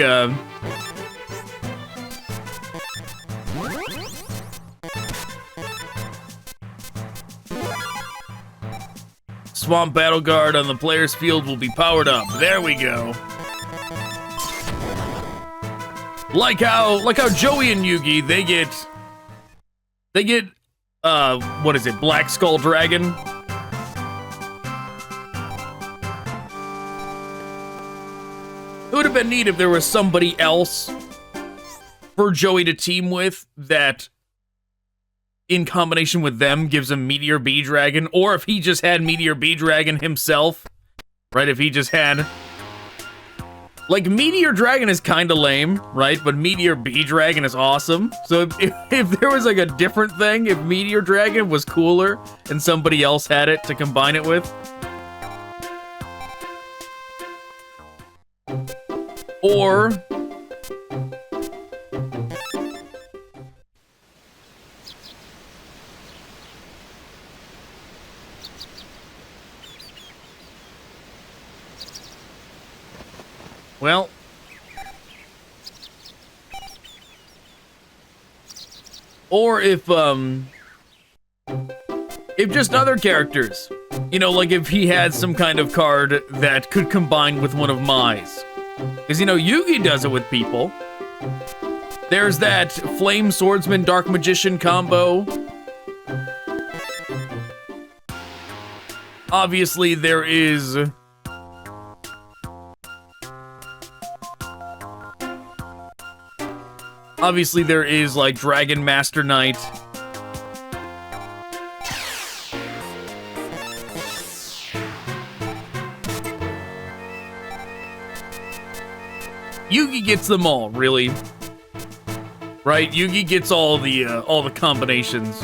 Swamp Battle Guard on the player's field will be powered up. There we go. Like how Joey and Yugi, they get, what is it, Black Skull Dragon? It would have been neat if there was somebody else for Joey to team with that, in combination with them, gives him Meteor B Dragon, or if he just had Meteor B Dragon himself, right? If he just had... Like, Meteor Dragon is kind of lame, right? But Meteor B Dragon is awesome. So if there was, like, a different thing, if Meteor Dragon was cooler and somebody else had it to combine it with... Or... Well... Or if just other characters. You know, like if he had some kind of card that could combine with one of Mai's. Because, you know, Yugi does it with people. There's that Flame Swordsman Dark Magician combo. Obviously, there is... Obviously, there is, like, Dragon Master Knight. Yugi gets them all, really. Right? Yugi gets all the combinations.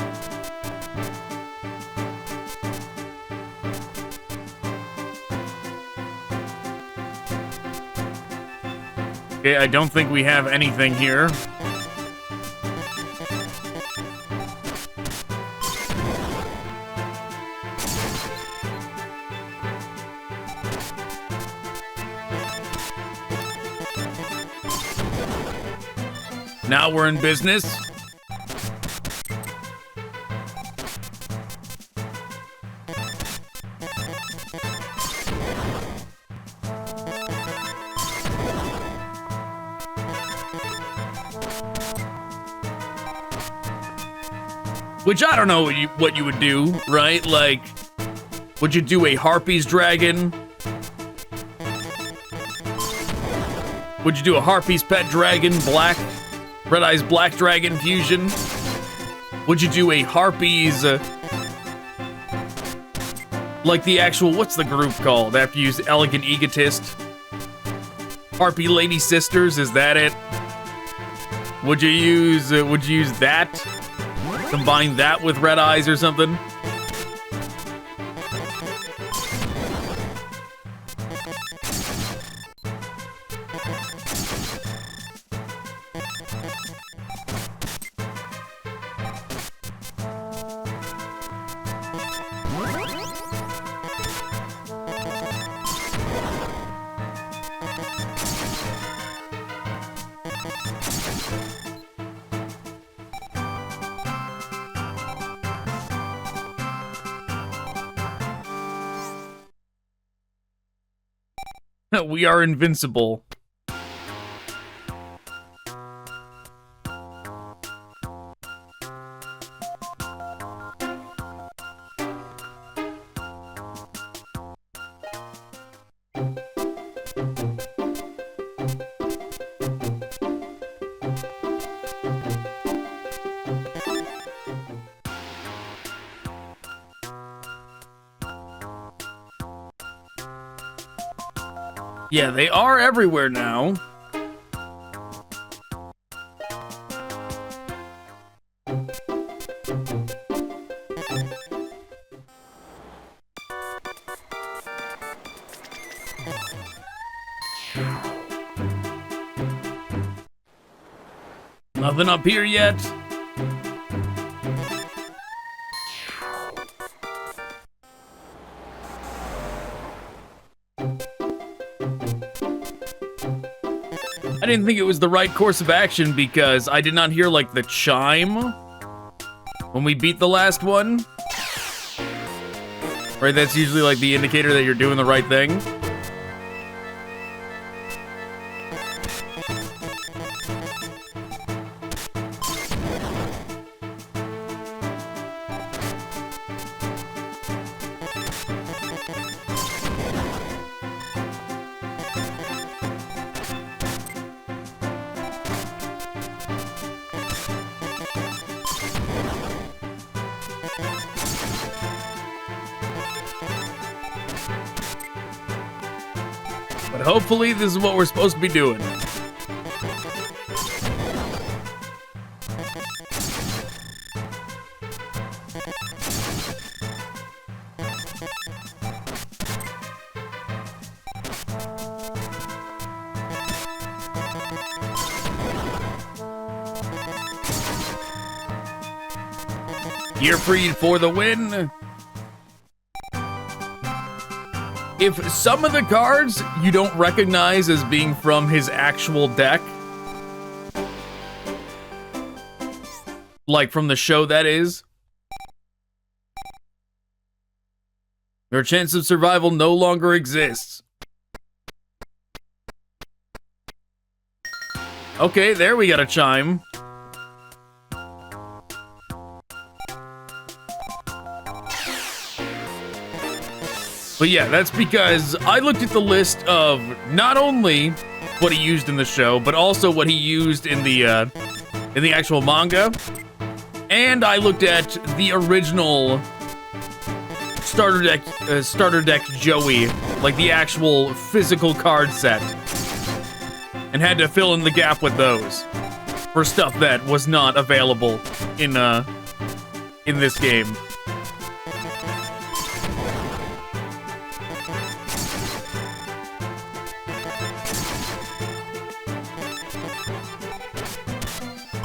Okay, I don't think we have anything here. Now we're in business. Which I don't know what you would do, right? Like, would you do a Harpy's Dragon? Would you do a Harpy's Pet Dragon, Black? Red Eyes Black Dragon fusion? Would you do a Harpy's, like the actual, what's the group called after you use Elegant Egotist? Harpy Lady Sisters, is that it? Would you use that? Combine that with Red Eyes or something? We are invincible. Yeah, they are everywhere now. Nothing up here yet. I didn't think it was the right course of action because I did not hear, like, the chime when we beat the last one. Right, that's usually, like, the indicator that you're doing the right thing. But hopefully this is what we're supposed to be doing. Gear freed for the win. If some of the cards you don't recognize as being from his actual deck, like from the show that is, your chance of survival no longer exists. Okay, there we got a chime. But yeah, that's because I looked at the list of not only what he used in the show, but also what he used in the actual manga. And I looked at the original starter deck Joey, like the actual physical card set, and had to fill in the gap with those for stuff that was not available in this game.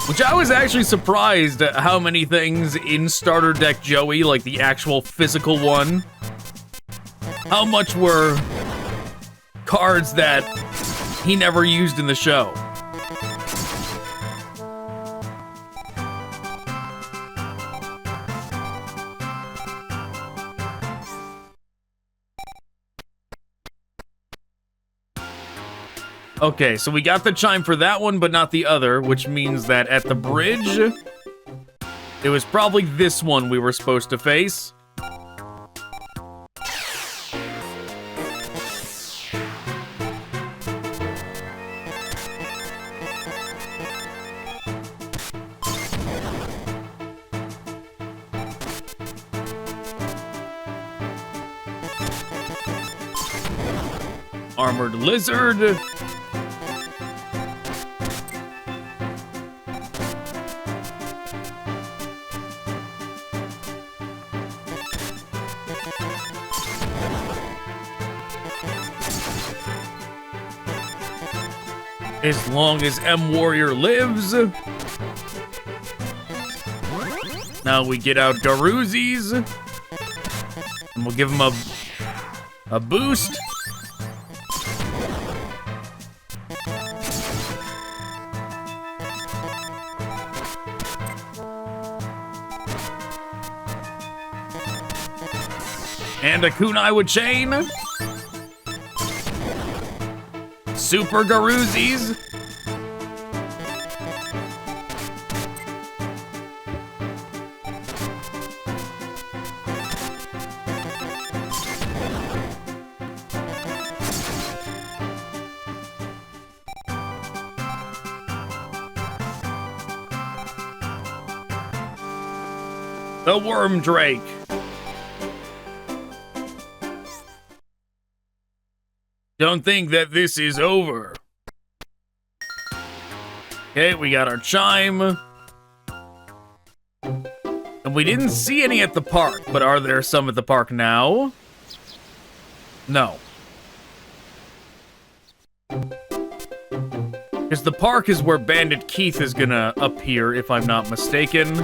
Which I was actually surprised at how many things in Starter Deck Joey, like the actual physical one, how much were cards that he never used in the show. Okay, so we got the chime for that one, but not the other, which means that at the bridge, it was probably this one we were supposed to face. Armored Lizard. As long as M Warrior lives. Now we get out Garuzis. And we'll give him a boost. And a kunai with chain. Super Garoozis. The Worm Drake. Don't think that this is over. Okay, we got our chime. And we didn't see any at the park, but are there some at the park now? No. Because the park is where Bandit Keith is gonna appear, if I'm not mistaken.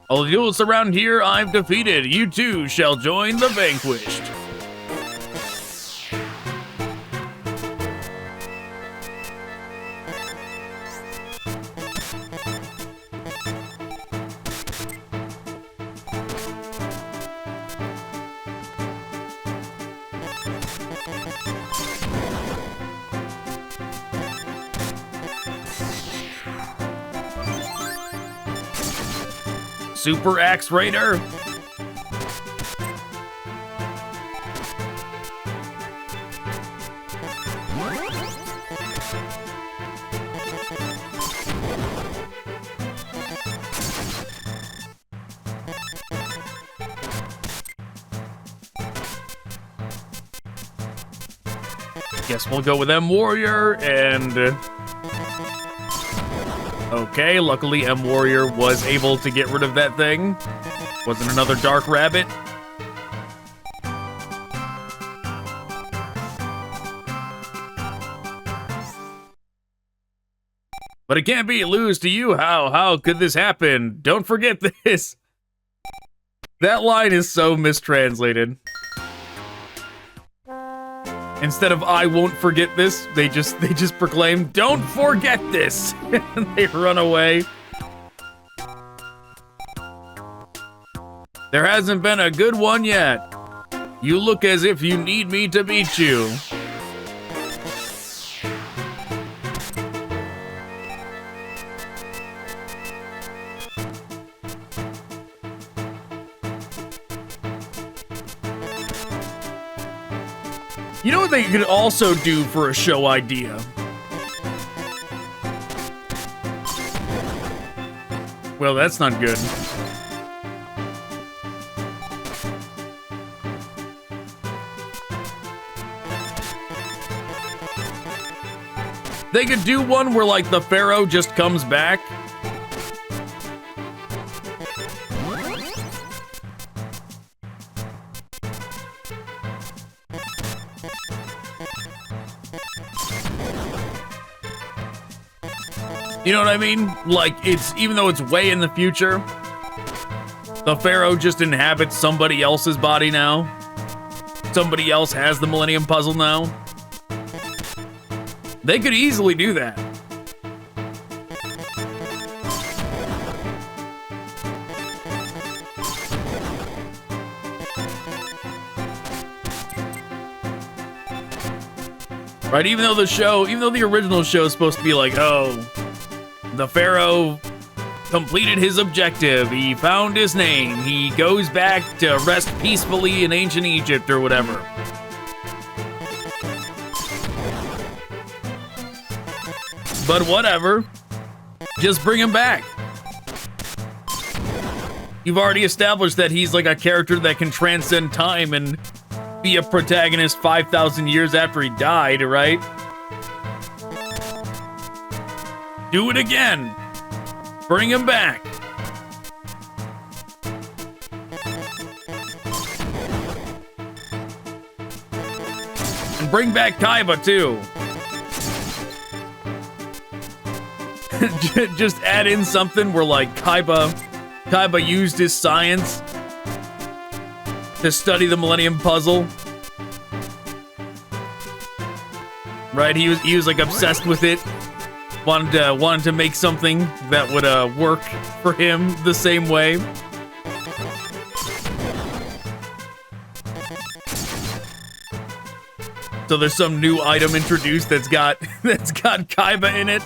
All the duels around here I've defeated. You too shall join the vanquished. Super Axe Raider. Guess we'll go with M Warrior and... Okay, luckily M Warrior was able to get rid of that thing. Wasn't another Dark Rabbit. But it can't be lose to you. How could this happen? Don't forget this. That line is so mistranslated. Instead of I won't forget this, they just proclaim, don't forget this! And they run away. There hasn't been a good one yet. You look as if you need me to beat you. You know what they could also do for a show idea? Well, that's not good. They could do one where, like, the Pharaoh just comes back. You know what I mean? Like, it's, even though it's way in the future, the Pharaoh just inhabits somebody else's body now. Somebody else has the Millennium Puzzle now. They could easily do that. Right, even though the original show is supposed to be like, oh, the Pharaoh completed his objective. He found his name. He goes back to rest peacefully in ancient Egypt or whatever. But whatever. Just bring him back. You've already established that he's like a character that can transcend time and be a protagonist 5,000 years after he died, right? Do it again. Bring him back. And bring back Kaiba, too. Just add in something where, like, Kaiba used his science to study the Millennium Puzzle. Right? He was like obsessed with it. Wanted to make something that would work for him the same way. So there's some new item introduced that's got Kaiba in it.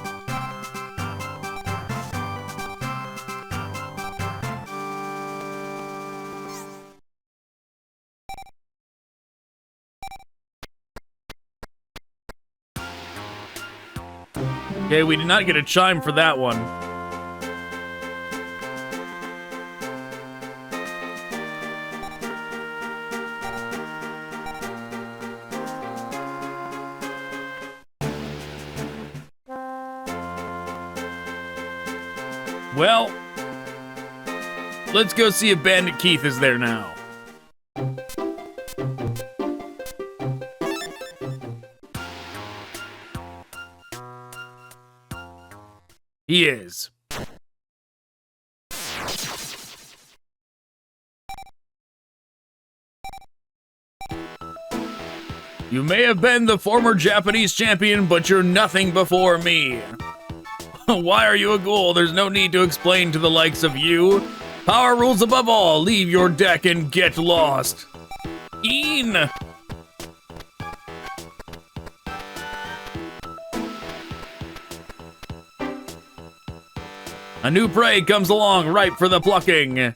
Okay, we did not get a chime for that one. Well, let's go see if Bandit Keith is there now. He is. You may have been the former Japanese champion, but you're nothing before me. Why are you a ghoul? There's no need to explain to the likes of you. Power rules above all. Leave your deck and get lost. Een! A new prey comes along, ripe for the plucking.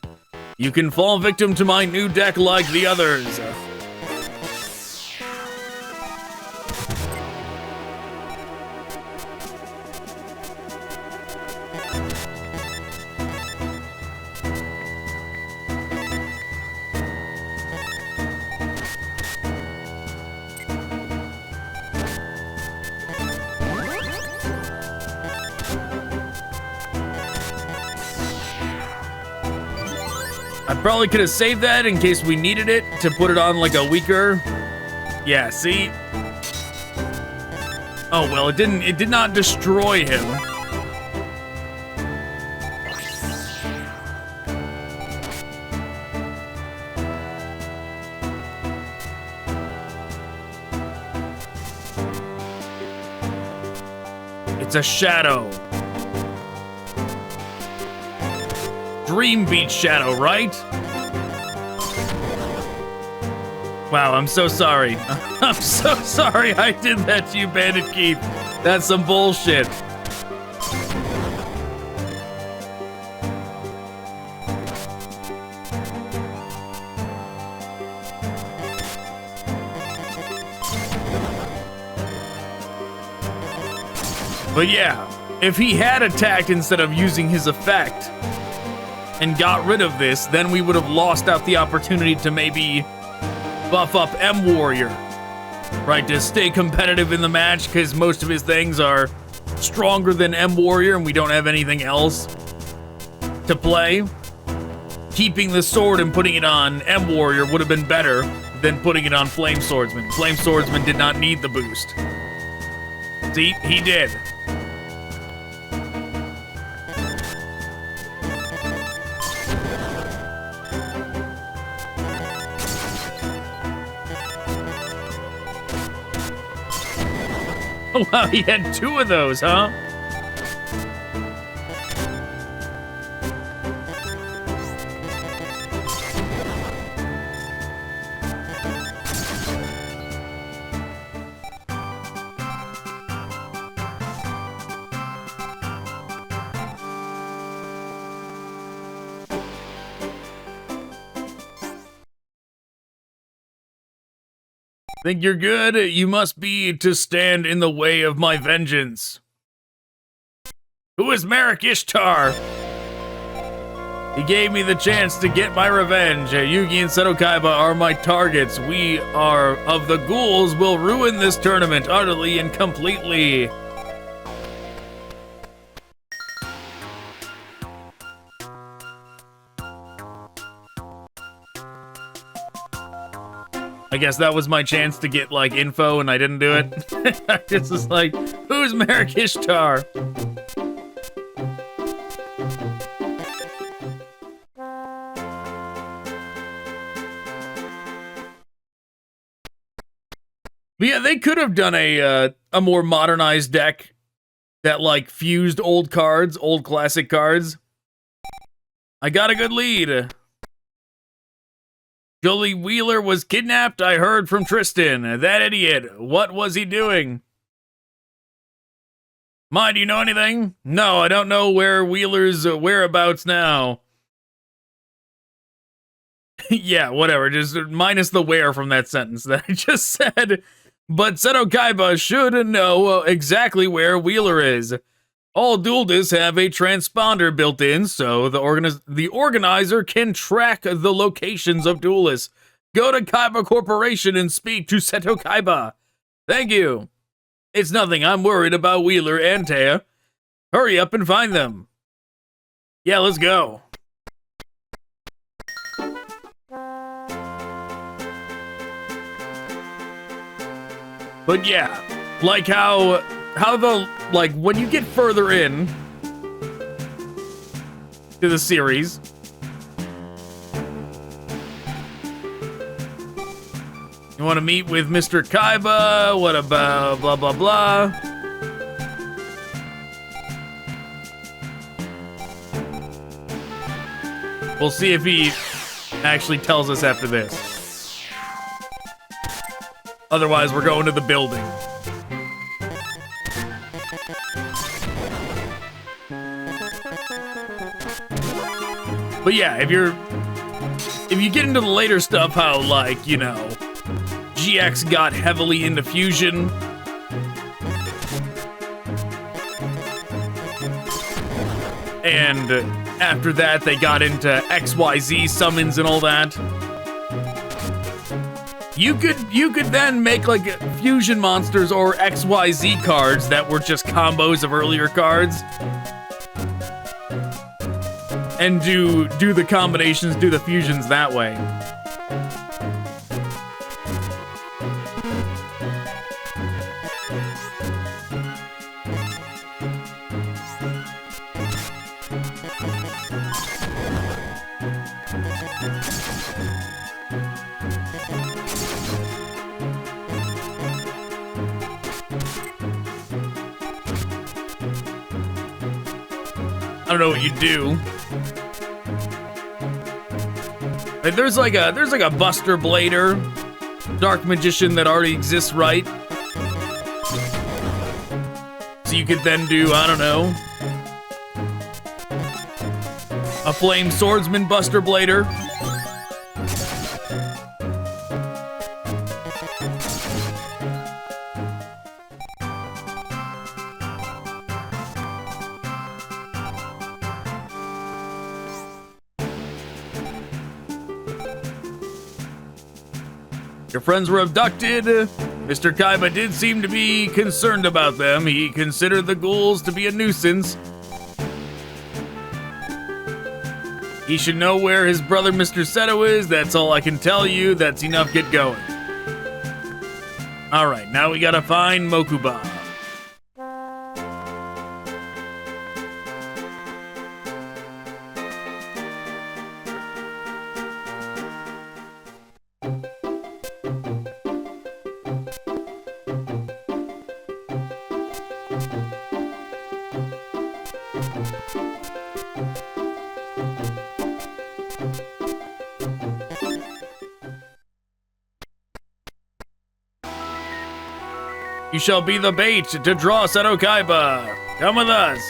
You can fall victim to my new deck like the others. I probably could have saved that in case we needed it to put it on like a weaker. Yeah, see? Oh, well, it did not destroy him. It's a shadow. Dream Beach Shadow, right? Wow, I'm so sorry. I'm so sorry I did that to you, Bandit Keith. That's some bullshit. But yeah, if he had attacked instead of using his effect and got rid of this, then we would have lost out the opportunity to maybe buff up M Warrior, right, to stay competitive in the match, because most of his things are stronger than M Warrior and we don't have anything else to play. Keeping the sword and putting it on M Warrior would have been better than putting it on Flame Swordsman. Flame Swordsman did not need the boost. See, he did. Oh, wow, he had two of those, huh? Think you're good? You must be to stand in the way of my vengeance. Who is Marik Ishtar? He gave me the chance to get my revenge. Yugi and Seto Kaiba are my targets. We are of the Ghouls will ruin this tournament utterly and completely. I guess that was my chance to get, like, info, and I didn't do it. I just was like, who's Marik Ishtar? But yeah, they could have done a more modernized deck that like fused old cards, old classic cards. I got a good lead. Jolie Wheeler was kidnapped, I heard from Tristan. That idiot. What was he doing? Mai, do you know anything? No, I don't know where Wheeler's whereabouts now. Yeah, whatever. Just minus the where from that sentence that I just said. But Seto Kaiba should know exactly where Wheeler is. All duelists have a transponder built in, so the organizer can track the locations of duelists. Go to Kaiba Corporation and speak to Seto Kaiba. Thank you. It's nothing. I'm worried about Wheeler and Taya. Hurry up and find them. Yeah, let's go. But yeah, like how the, like, when you get further in to the series, you want to meet with Mr. Kaiba, what about blah blah blah. We'll see if he actually tells us after this. Otherwise, we're going to the building. But yeah, if you get into the later stuff, how, like, you know, GX got heavily into fusion. And after that, they got into XYZ summons and all that. You could then make like fusion monsters or XYZ cards that were just combos of earlier cards. And do the combinations, do the fusions that way. I don't know what you do. Like, there's like a Buster Blader Dark Magician that already exists, right? So you could then do, I don't know, a Flame Swordsman Buster Blader. Your friends were abducted. Mr. Kaiba did seem to be concerned about them. He considered the ghouls to be a nuisance. He should know where his brother Mr. Seto is. That's all I can tell you. That's enough. Get going. Alright, now we gotta find Mokuba. You shall be the bait to draw Seto Kaiba. Come with us.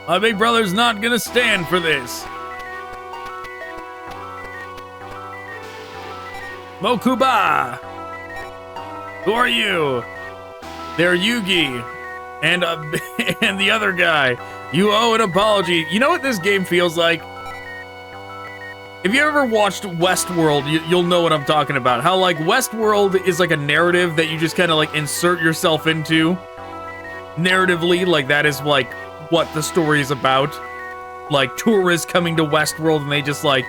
My big brother's not gonna stand for this. Mokuba! Who are you? They're Yugi and and the other guy. You owe an apology. You know what this game feels like? If you ever watched Westworld, you'll know what I'm talking about. How, like, Westworld is like a narrative that you just kind of, like, insert yourself into. Narratively, like, that is, like, what the story is about. Like, tourists coming to Westworld and they just, like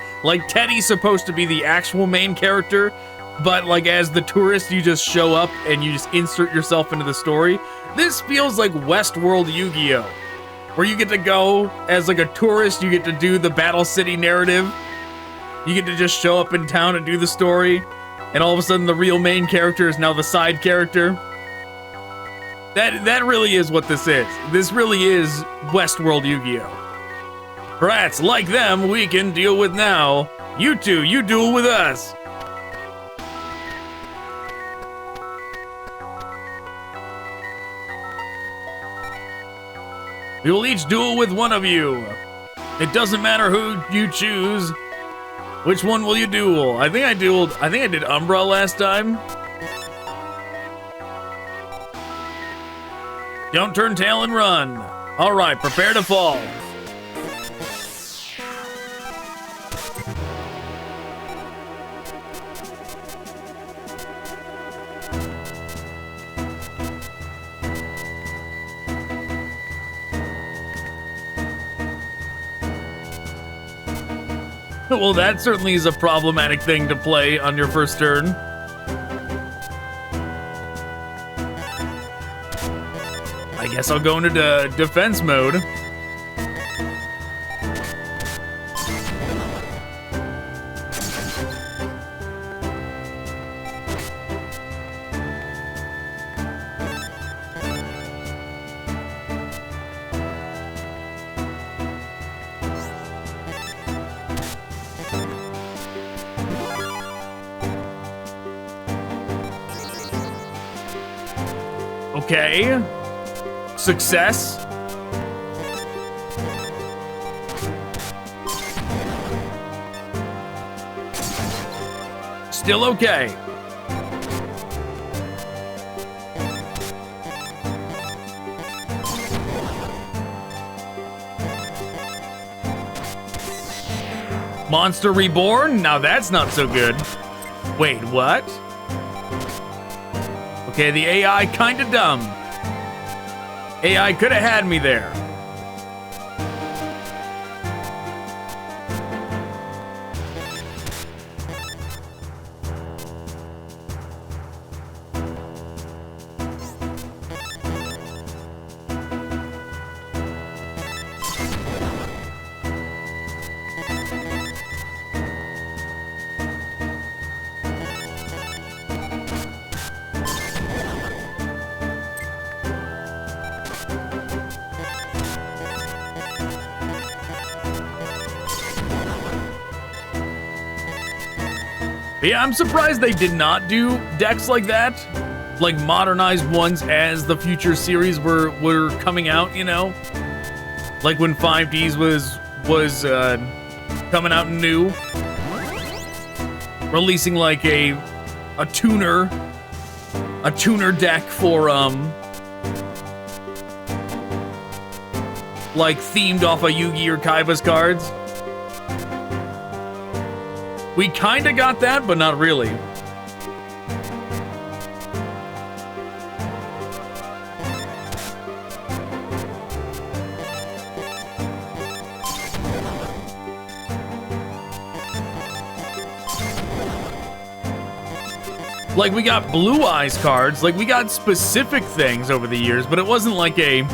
Teddy's supposed to be the actual main character, but, like, as the tourist, you just show up and you just insert yourself into the story. This feels like Westworld Yu-Gi-Oh! Where you get to go as, like, a tourist, you get to do the Battle City narrative. You get to just show up in town and do the story, and all of a sudden the real main character is now the side character. That really is what this is. This really is Westworld Yu-Gi-Oh! Brats like them we can deal with now. You two, you duel with us. We will each duel with one of you. It doesn't matter who you choose. Which one will you duel? I think I did Umbra last time. Don't turn tail and run. All right, prepare to fall. Well, that certainly is a problematic thing to play on your first turn. I guess I'll go into defense mode. Okay. Success. Still okay. Monster Reborn? Now that's not so good. Wait, what? Okay, the AI kinda dumb. AI could have had me there. Yeah, I'm surprised they did not do decks like that, like modernized ones as the future series were coming out, you know? Like when 5Ds was coming out new. Releasing like a tuner deck for like themed off of Yugi or Kaiba's cards. We kinda got that, but not really. Like, we got Blue Eyes cards, like, we got specific things over the years, but it wasn't like a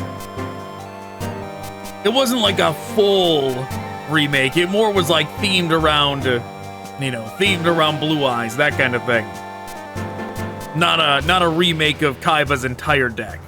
full remake. It more was like themed around, you know, themed around Blue Eyes, that kind of thing. Not a remake of Kaiba's entire deck.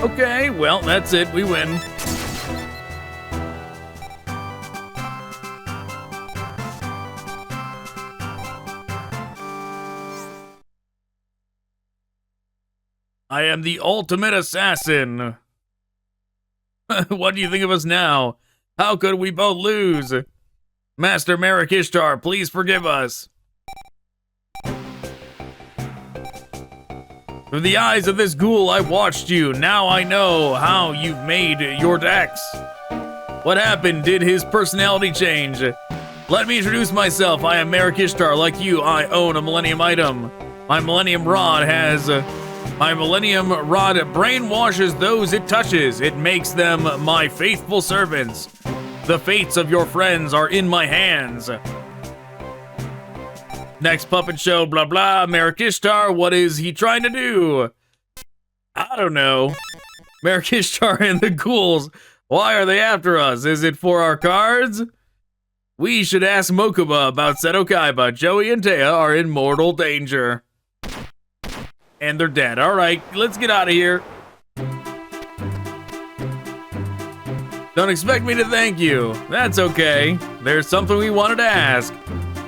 Okay, well, that's it. We win. I am the ultimate assassin. What do you think of us now? How could we both lose? Master Marik Ishtar, please forgive us. Through the eyes of this ghoul, I watched you. Now I know how you've made your decks. What happened? Did his personality change? Let me introduce myself. I am Marik Ishtar. Like you, I own a Millennium item. My Millennium Rod brainwashes those it touches. It makes them my faithful servants. The fates of your friends are in my hands. Next puppet show, blah blah. Marik Ishtar, what is he trying to do? I don't know. Marik Ishtar and the Ghouls. Why are they after us? Is it for our cards? We should ask Mokuba about Seto Kaiba. Joey and Taya are in mortal danger. And they're dead. Alright, let's get out of here. Don't expect me to thank you. That's okay. There's something we wanted to ask.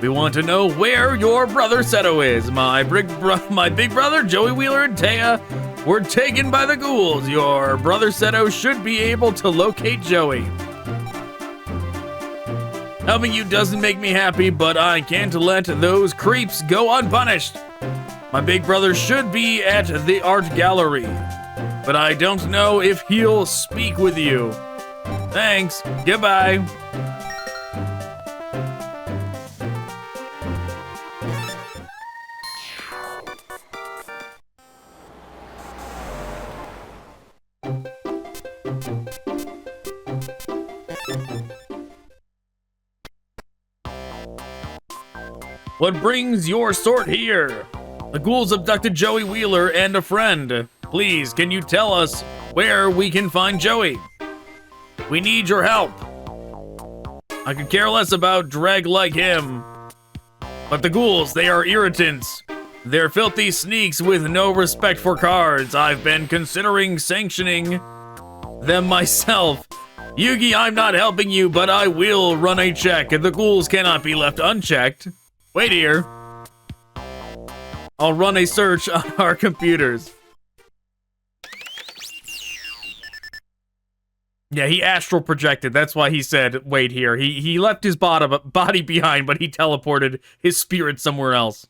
We want to know where your brother Seto is. My big brother, Joey Wheeler and Taya, were taken by the Ghouls. Your brother Seto should be able to locate Joey. Helping you doesn't make me happy, but I can't let those creeps go unpunished. My big brother should be at the art gallery, but I don't know if he'll speak with you. Thanks. Goodbye. What brings your sort here? The Ghouls abducted Joey Wheeler and a friend. Please, can you tell us where we can find Joey? We need your help. I could care less about dreg like him. But the Ghouls, they are irritants. They're filthy sneaks with no respect for cards. I've been considering sanctioning them myself. Yugi, I'm not helping you, but I will run a check. The Ghouls cannot be left unchecked. Wait here. I'll run a search on our computers. Yeah, he astral projected. That's why he said, wait here. He left his body behind, but he teleported his spirit somewhere else.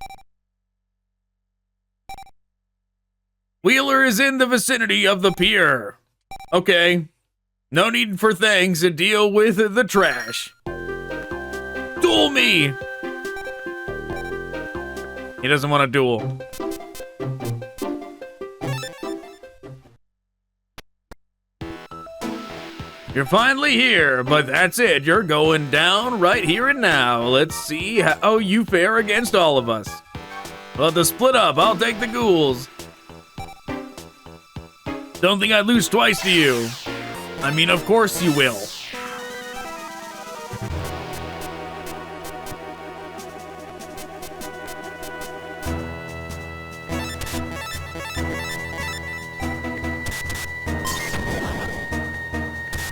Wheeler is in the vicinity of the pier. Okay. No need for thanks to deal with the trash. Duel me! He doesn't want a duel. You're finally here, but that's it. You're going down right here and now. Let's see how you fare against all of us. Well, to split up, I'll take the Ghouls. Don't think I'd lose twice to you. I mean, of course you will.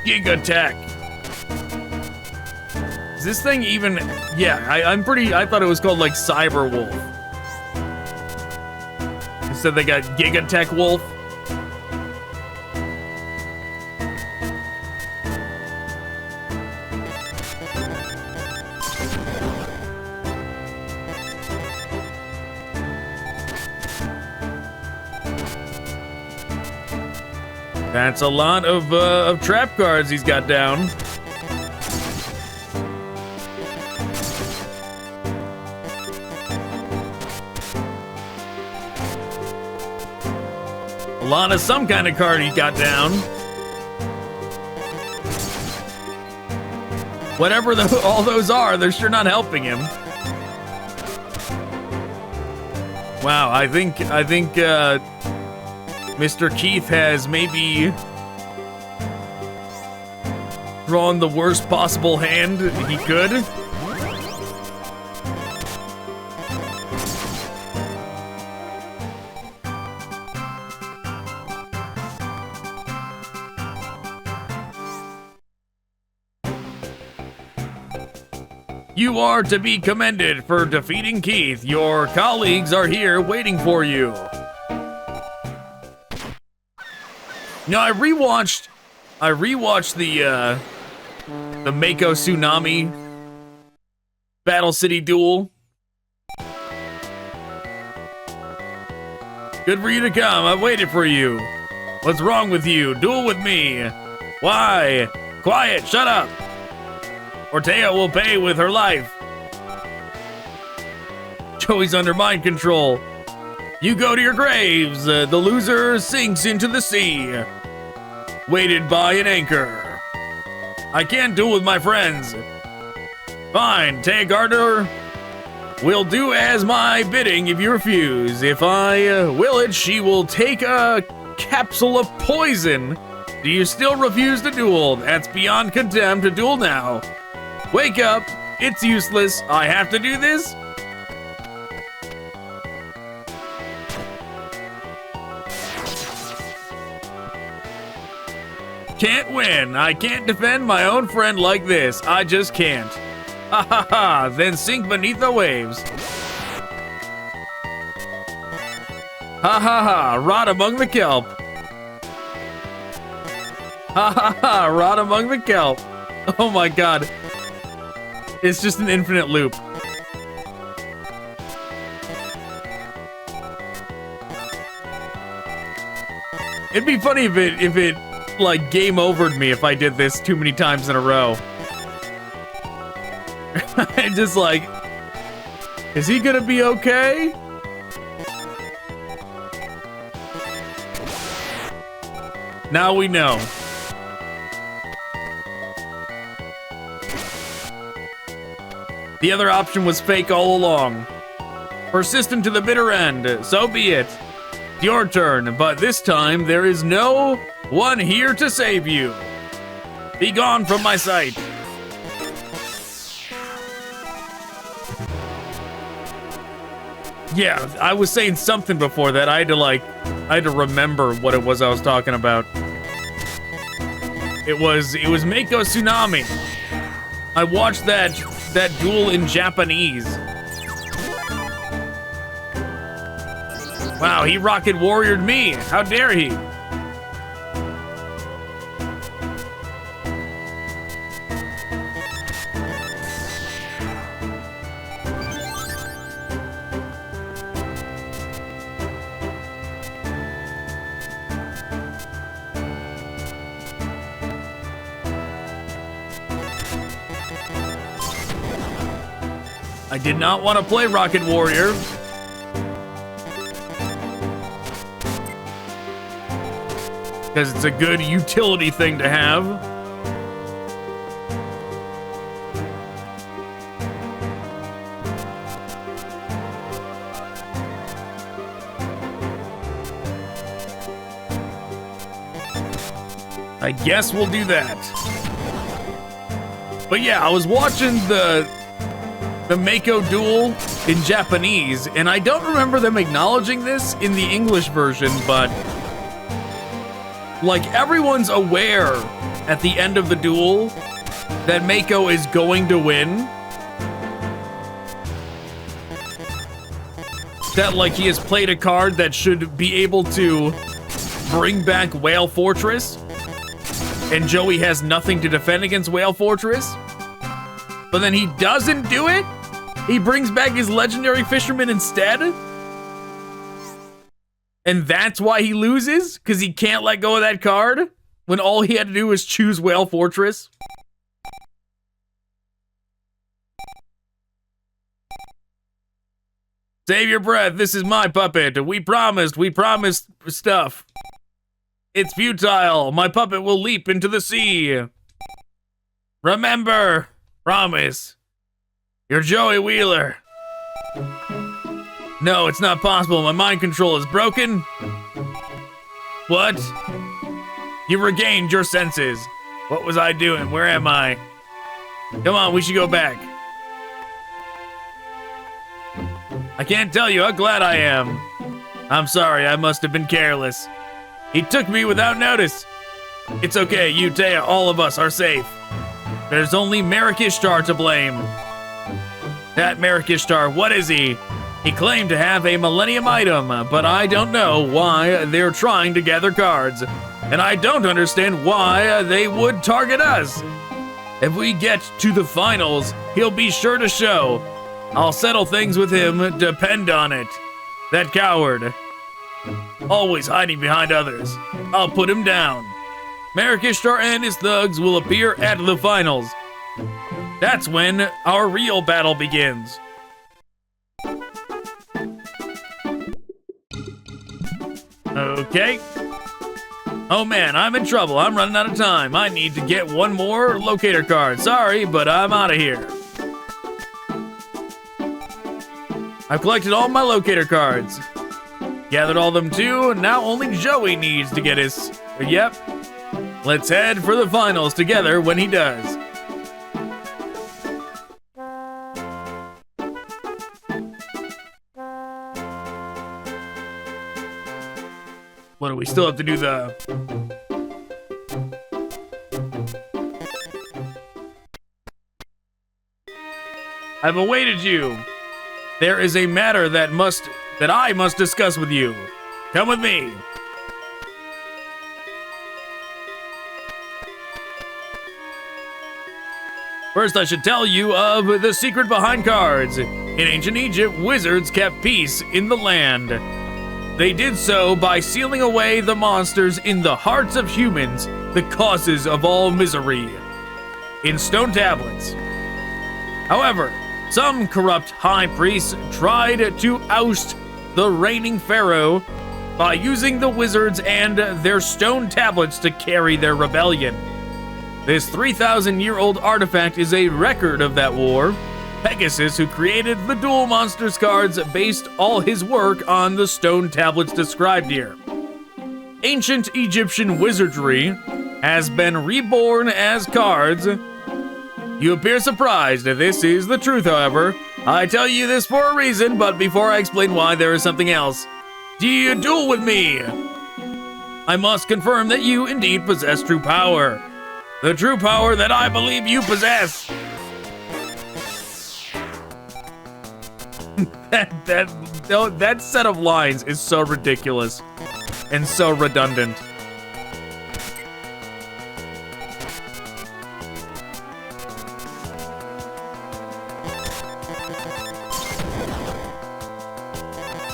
Giga Attack. Is this thing even... Yeah, I thought it was called like Cyber Wolf. Instead they got Giga Tech Wolf. That's a lot of trap cards he's got down. A lot of some kind of card he got down. Whatever all those are, they're sure not helping him. Wow, I think Mr. Keith has maybe drawn the worst possible hand he could. You are to be commended for defeating Keith. Your colleagues are here waiting for you. No, I rewatched the Mako Tsunami Battle City duel. Good for you to come. I waited for you. What's wrong with you? Duel with me. Why? Quiet, shut up! Or Taya will pay with her life. Joey's under mind control. You go to your graves. The loser sinks into the sea. Weighted by an anchor. I can't duel with my friends. Fine, Taya Gardner will do as my bidding if you refuse. If I will it, she will take a capsule of poison. Do you still refuse to duel? That's beyond contempt. To duel now. Wake up. It's useless. I have to do this? Can't win. I can't defend my own friend like this. I just can't. Ha ha ha. Then sink beneath the waves. Ha ha ha. Rot among the kelp. Ha ha ha. Rot among the kelp. Oh my god. It's just an infinite loop. It'd be funny if it like game overed me if I did this too many times in a row. I'm just like, is he gonna be okay? Now we know. The other option was fake all along. Persistent to the bitter end. So be it. Your turn, but this time there is no one here to save you. Be gone from my sight. Yeah, I was saying something before that. I had to remember what it was I was talking about. It was Mako Tsunami. I watched that duel in Japanese. Wow, he rocket warriored me. How dare he? I did not want to play Rocket Warrior. Because it's a good utility thing to have. I guess we'll do that. But yeah, I was watching the Mako duel in Japanese, and I don't remember them acknowledging this in the English version, but like everyone's aware at the end of the duel that Mako is going to win. That like he has played a card that should be able to bring back Whale Fortress, and Joey has nothing to defend against Whale Fortress. But then he doesn't do it? He brings back his legendary fisherman instead? And that's why he loses? Because he can't let go of that card? When all he had to do was choose Whale Fortress? Save your breath, this is my puppet. We promised stuff. It's futile, my puppet will leap into the sea. Remember, promise. You're Joey Wheeler. No, it's not possible. My mind control is broken. What? You regained your senses. What was I doing? Where am I? Come on, we should go back. I can't tell you how glad I am. I'm sorry, I must have been careless. He took me without notice. It's okay, you, Taya, all of us are safe. There's only Marik Ishtar to blame. That Marik Ishtar, what is he? He claimed to have a Millennium item, but I don't know why they're trying to gather cards. And I don't understand why they would target us. If we get to the finals, he'll be sure to show. I'll settle things with him, depend on it. That coward. Always hiding behind others. I'll put him down. Marik, Ishtar, and his thugs will appear at the finals. That's when our real battle begins. Okay. Oh man, I'm in trouble. I'm running out of time. I need to get one more locator card. Sorry, but I'm out of here. I've collected all my locator cards. Gathered all of them too. Now only Joey needs to get his... Yep. Let's head for the finals together when he does. What do we still have to do the... I've awaited you. There is a matter that I must discuss with you. Come with me. First, I should tell you of the secret behind cards. In ancient Egypt, wizards kept peace in the land. They did so by sealing away the monsters in the hearts of humans, the causes of all misery, in stone tablets. However, some corrupt high priests tried to oust the reigning pharaoh by using the wizards and their stone tablets to carry their rebellion. This 3,000-year-old artifact is a record of that war. Pegasus, who created the Duel Monsters cards, based all his work on the stone tablets described here. Ancient Egyptian wizardry has been reborn as cards. You appear surprised. This is the truth, however. I tell you this for a reason, but before I explain why, there is something else. Do you duel with me? I must confirm that you indeed possess true power. The true power that I believe you possess. That set of lines is so ridiculous and so redundant.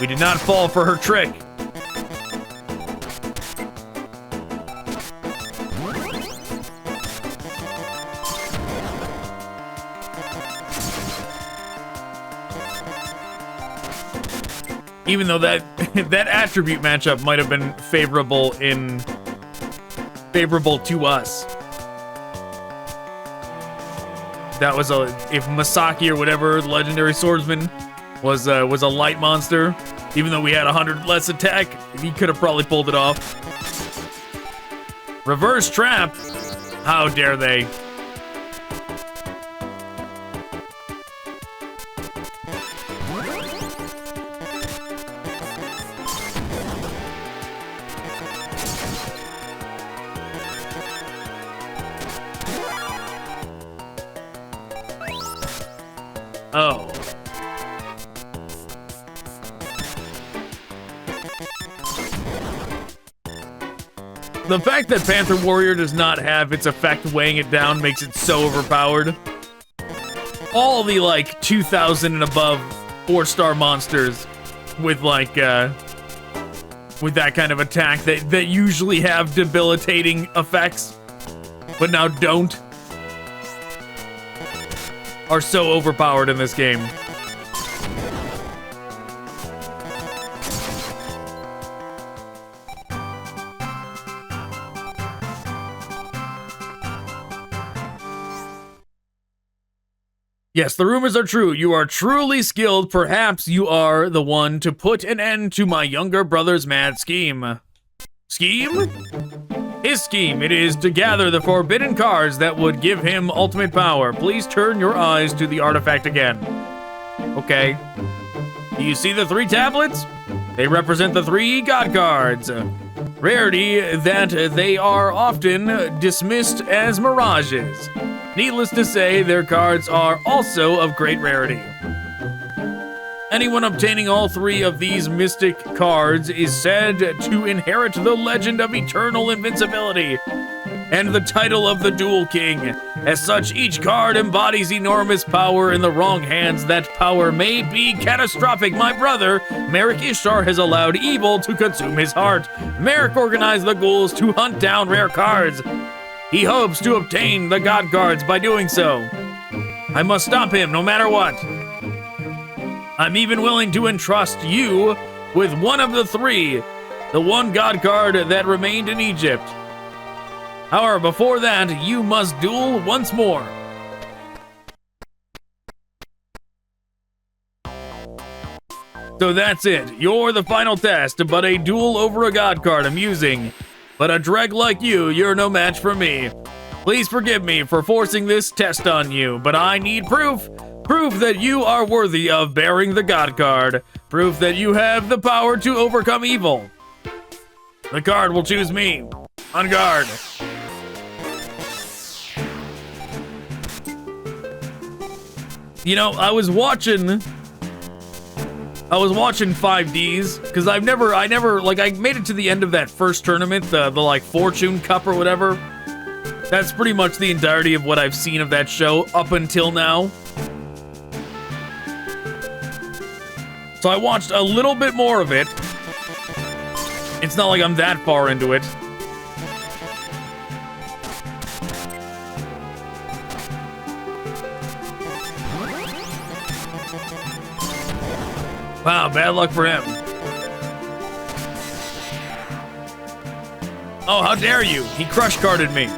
We did not fall for her trick. Even though that attribute matchup might have been favorable to us. That was if Masaki or whatever legendary swordsman was a light monster, even though we had 100 less attack, he could have probably pulled it off. Reverse trap. How dare they? Oh. The fact that Panther Warrior does not have its effect weighing it down makes it so overpowered. All the, like, 2,000 and above 4-star monsters with, like, with that kind of attack that usually have debilitating effects, but now don't, are so overpowered in this game. Yes, the rumors are true. You are truly skilled. Perhaps you are the one to put an end to my younger brother's mad scheme. Scheme? His scheme. It is to gather the forbidden cards that would give him ultimate power. Please turn your eyes to the artifact again. Okay. Do you see the 3 tablets? They represent the 3 god cards. Rarity that they are often dismissed as mirages. Needless to say, their cards are also of great rarity. Anyone obtaining all 3 of these mystic cards is said to inherit the legend of eternal invincibility. and the title of the Duel King. As such, each card embodies enormous power. In the wrong hands, that power may be catastrophic. My brother, Marik Ishtar, has allowed evil to consume his heart. Marik organized the ghouls to hunt down rare cards. He hopes to obtain the god cards by doing so. I must stop him no matter what. I'm even willing to entrust you with one of the three, the one god card that remained in Egypt. However, before that, you must duel once more. So that's it. You're the final test, but a duel over a god card. Amusing. But a dreg like you're no match for me. Please forgive me for forcing this test on you, but I need proof. Proof that you are worthy of bearing the god card. Proof that you have the power to overcome evil. The card will choose me. On guard. You know, I was watching 5Ds because I made it to the end of that first tournament, the like Fortune Cup or whatever. That's pretty much the entirety of what I've seen of that show up until now. So I watched a little bit more of it. It's not like I'm that far into it. Wow, bad luck for him. Oh, how dare you? He crush carded me.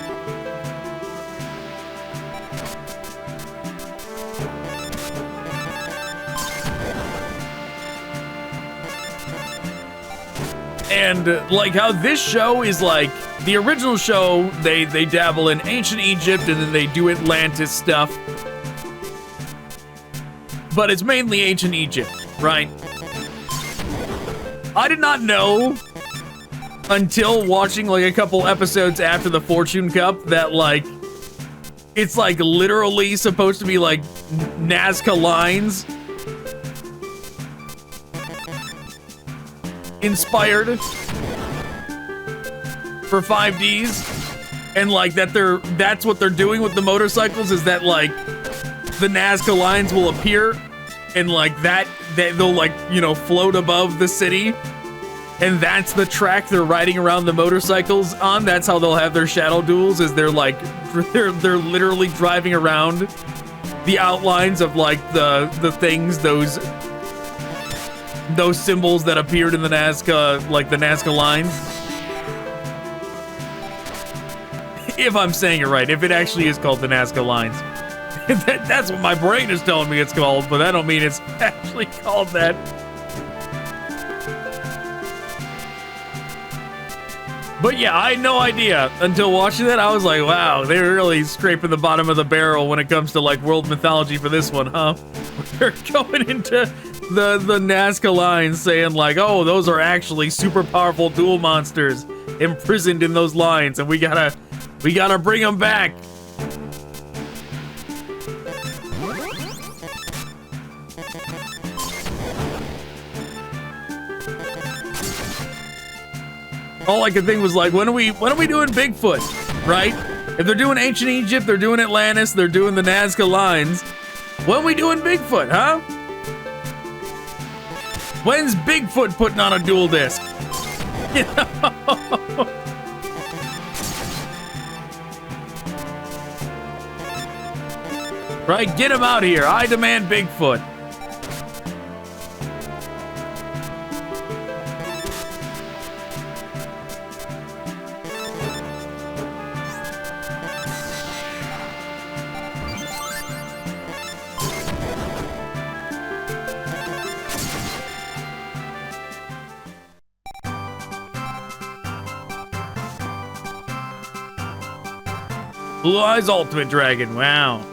And like how this show is like the original show, they dabble in ancient Egypt and then they do Atlantis stuff. But it's mainly ancient Egypt, right? I did not know until watching like a couple episodes after the Fortune Cup that like it's like literally supposed to be like Nazca lines inspired for 5Ds, and like that's what they're doing with the motorcycles is that like the Nazca lines will appear and like that they'll like, you know, float above the city, and that's the track they're riding around the motorcycles on. That's how they'll have their shadow duels, is they're literally driving around the outlines of like the things, those symbols that appeared in the Nazca, like the Nazca lines. If I'm saying it right, if it actually is called the Nazca lines. That's what my brain is telling me it's called, but that don't mean it's actually called that. But yeah, I had no idea until watching that. I was like, wow, they're really scraping the bottom of the barrel when it comes to like world mythology for this one, huh? They're going into the Nazca lines saying like, oh, those are actually super powerful duel monsters imprisoned in those lines, and we gotta bring them back. All I could think was like, when are we doing Bigfoot, right? If they're doing ancient Egypt, they're doing Atlantis, they're doing the Nazca lines. When are we doing Bigfoot, huh? When's Bigfoot putting on a dual disc? You know? Right, get him out here. I demand Bigfoot. Blue Eyes Ultimate Dragon, wow.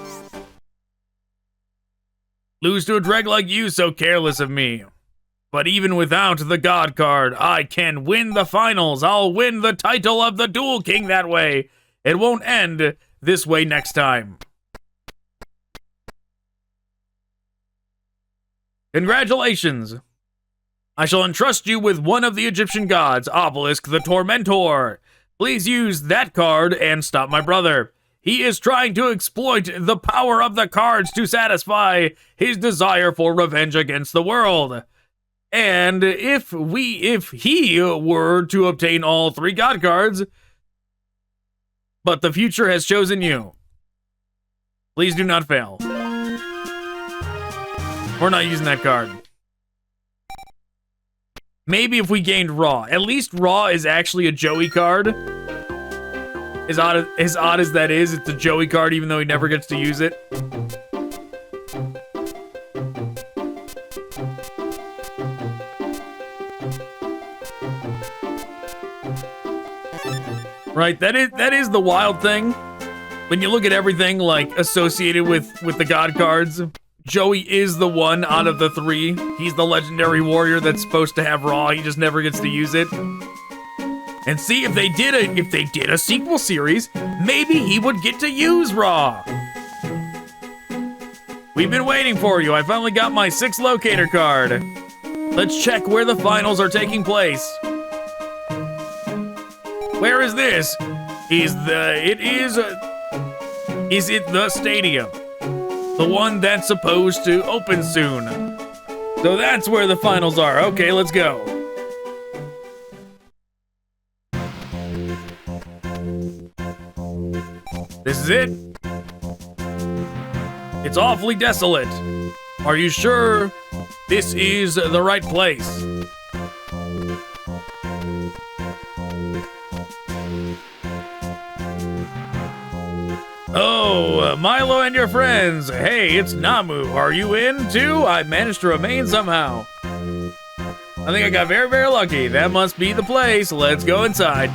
Lose to a dreg like you, so careless of me. But even without the God card, I can win the finals. I'll win the title of the Duel King that way. It won't end this way next time. Congratulations. I shall entrust you with one of the Egyptian gods, Obelisk the Tormentor. Please use that card and stop my brother. He is trying to exploit the power of the cards to satisfy his desire for revenge against the world. And if he were to obtain all 3 god cards, but the future has chosen you. Please do not fail. We're not using that card. Maybe if we gained Raw. At least Raw is actually a Joey card. As odd as that is, it's a Joey card even though he never gets to use it. Right, that is the wild thing. When you look at everything like associated with the god cards, Joey is the one out of the 3. He's the legendary warrior that's supposed to have Raw. He just never gets to use it. And see, if they did a sequel series, maybe he would get to use Raw. We've been waiting for you. I finally got my 6th locator card. Let's check where the finals are taking place. Where is this? Is it the stadium? The one that's supposed to open soon. So that's where the finals are. Okay, let's go. This is it. It's awfully desolate. Are you sure this is the right place? Oh, Milo and your friends. Hey, it's Namu. Are you in too? I managed to remain somehow. I think I got very, very lucky. That must be the place. Let's go inside.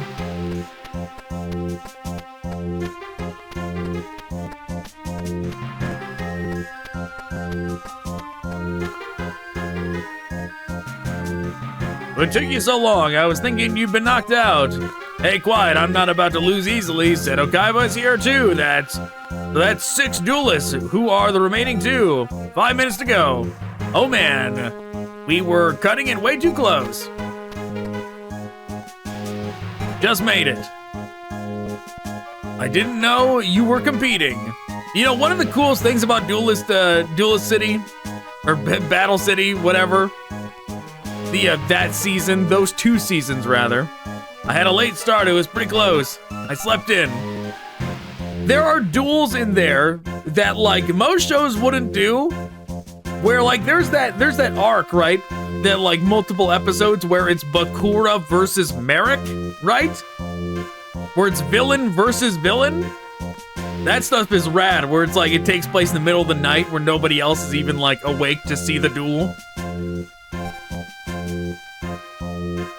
What took you so long? I was thinking you've been knocked out. Hey, quiet, I'm not about to lose easily. Seto Kaiba is here too. That's 6 duelists. Who are the remaining 2? 5 minutes to go. Oh man, we were cutting it way too close. Just made it. I didn't know you were competing. You know, one of the coolest things about Duelist City, or Battle City, whatever, that season, those 2 seasons rather, I had a late start. It was pretty close. I slept in. There are duels in there that like most shows wouldn't do, where like there's that arc, right? That like multiple episodes where it's Bakura versus Marik, right? Where it's villain versus villain. That stuff is rad, where it's like it takes place in the middle of the night where nobody else is even like awake to see the duel.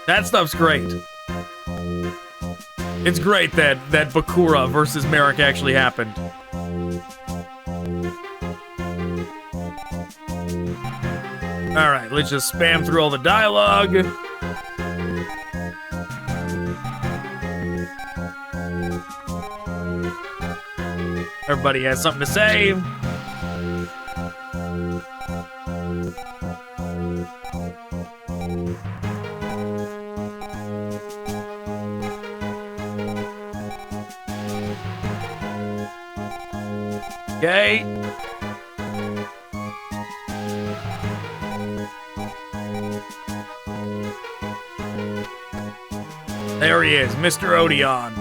That stuff's great. It's great that Bakura versus Marik actually happened. Alright, let's just spam through all the dialogue. Everybody has something to say. Okay. There he is, Mr. Odion.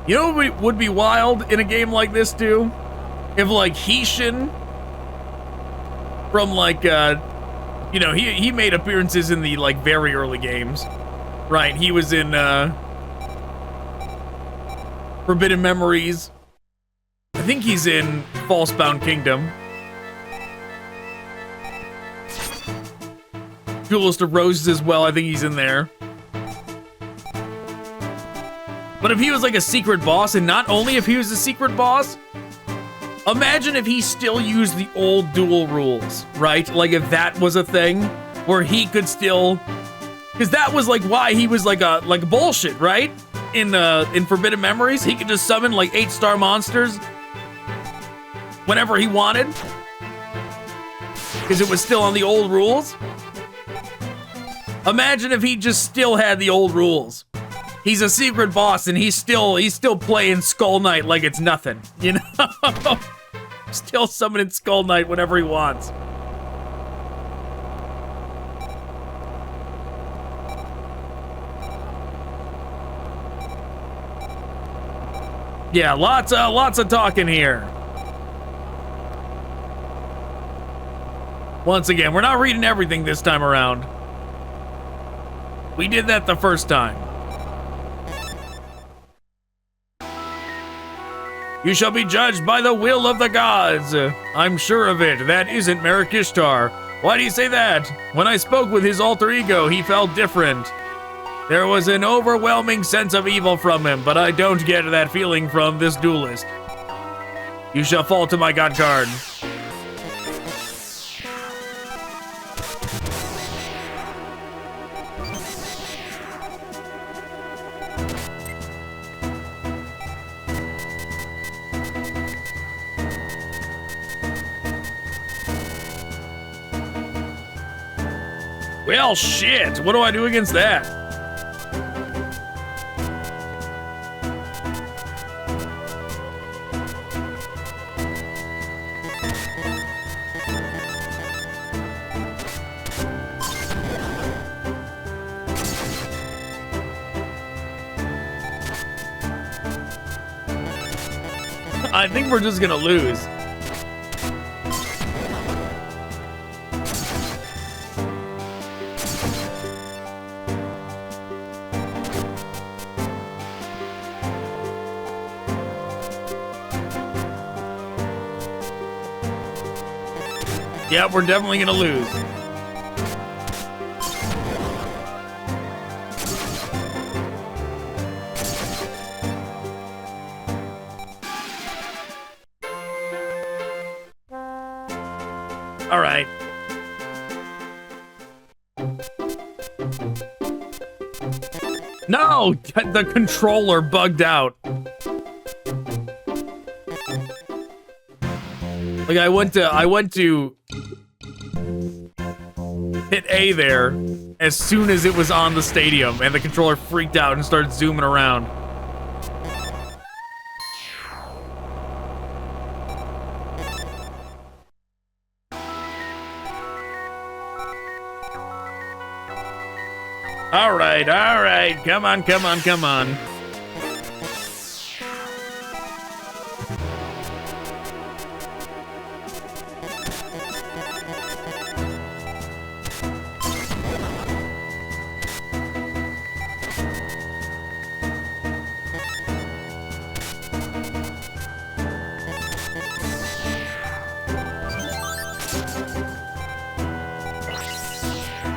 You know what would be wild in a game like this, too? If, like, Hishin from, like, you know, he made appearances in the, like, very early games. Right, he was in, Forbidden Memories. I think he's in Falsebound Kingdom. Duelist of Roses as well, I think he's in there. But if he was, like, a secret boss, and not only if he was a secret boss, imagine if he still used the old duel rules, right? Like if that was a thing where he could still, because that was like why he was like a bullshit, right? in Forbidden Memories, he could just summon like 8-star monsters whenever he wanted, because it was still on the old rules. Imagine if he just still had the old rules. He's a secret boss and he's still playing Skull Knight like it's nothing, you know? Still summoning Skull Knight whenever he wants. Yeah, lots of talking here. Once again, we're not reading everything this time around. We did that the first time. You shall be judged by the will of the gods. I'm sure of it. That isn't Marik Ishtar. Why do you say that? When I spoke with his alter ego, he felt different. There was an overwhelming sense of evil from him, but I don't get that feeling from this duelist. You shall fall to my god card. Well, shit. What do I do against that? I think we're just gonna lose. Yeah, we're definitely gonna lose. All right. No, the controller bugged out. Like I went to hit A there as soon as it was on the stadium, and the controller freaked out and started zooming around. All right, come on.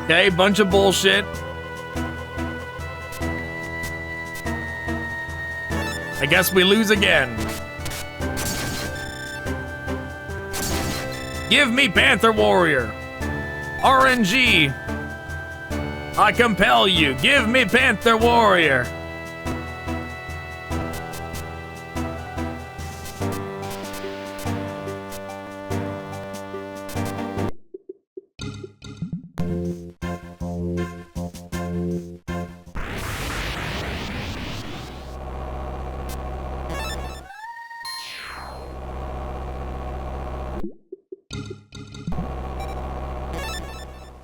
Okay, bunch of bullshit. I guess we lose again. Give me Panther Warrior. RNG. I compel you. Give me Panther Warrior.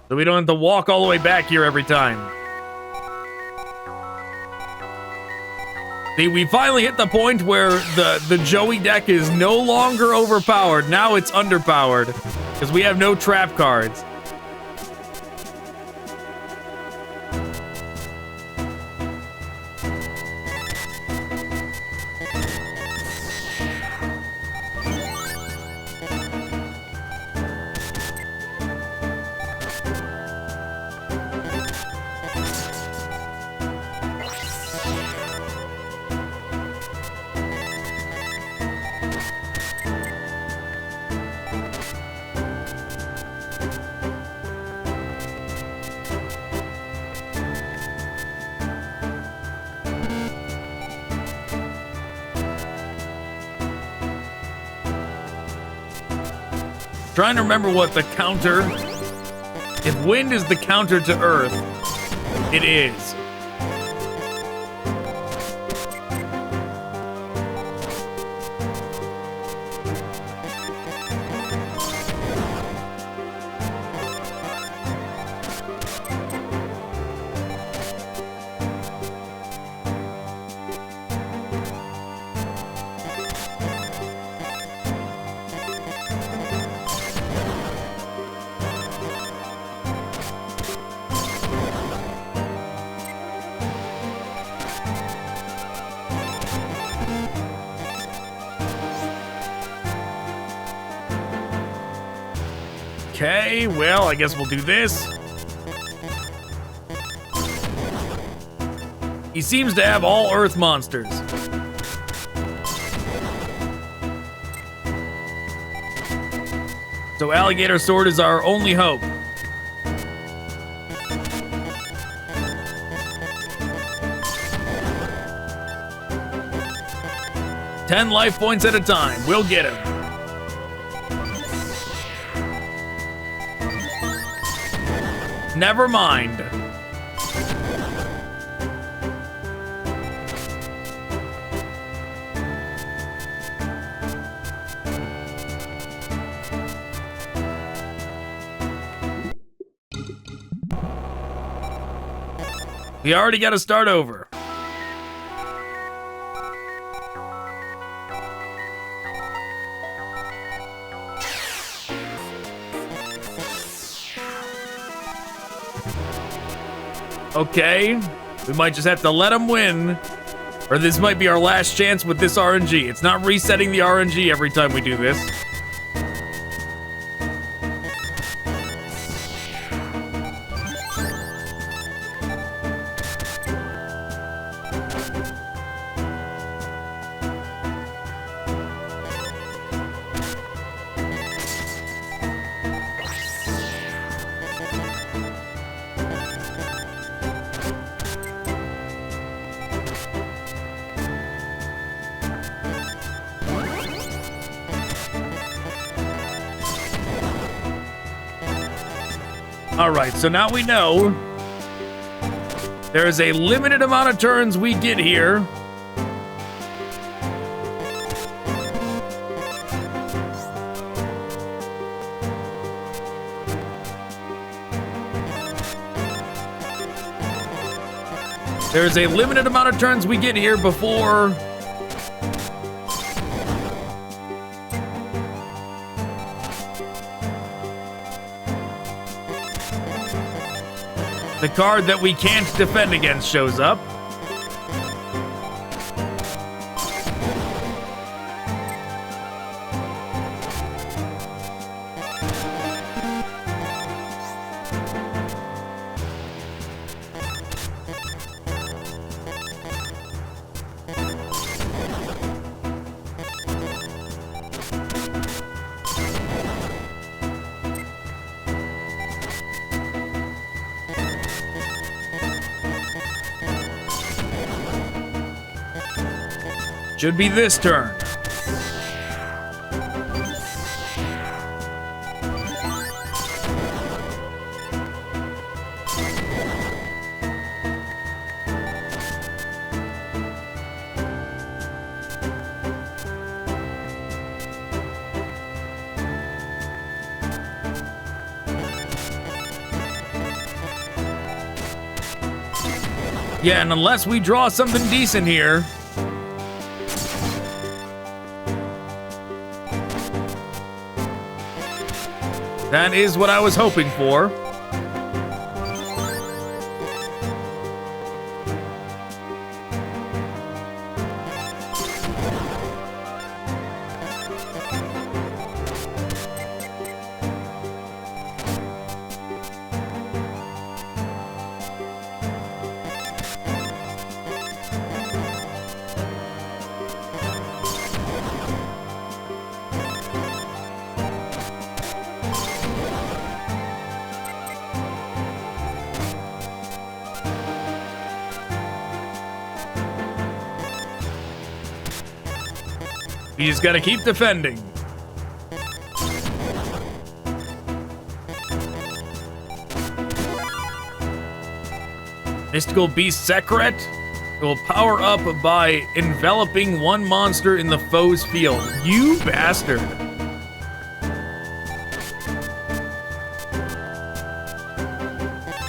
So we don't have to walk all the way back here every time. See, we finally hit the point where the Joey deck is no longer overpowered. Now it's underpowered because we have no trap cards. Trying to remember what the counter... If wind is the counter to earth, it is. Okay, well, I guess we'll do this. He seems to have all Earth monsters. So Alligator Sword is our only hope. Ten life points at a time. We'll get him. Never mind. We already got to start over. Okay, we might just have to let him win, or this might be our last chance with this RNG. It's not resetting the RNG every time we do this. Alright, so now we know there is a limited amount of turns we get here. There is a limited amount of turns we get here before the card that we can't defend against shows up. Should be this turn. Yeah, and unless we draw something decent here, that is what I was hoping for. You just gotta keep defending. Mystical Beast Secret. It will power up by enveloping one monster in the foe's field. You bastard.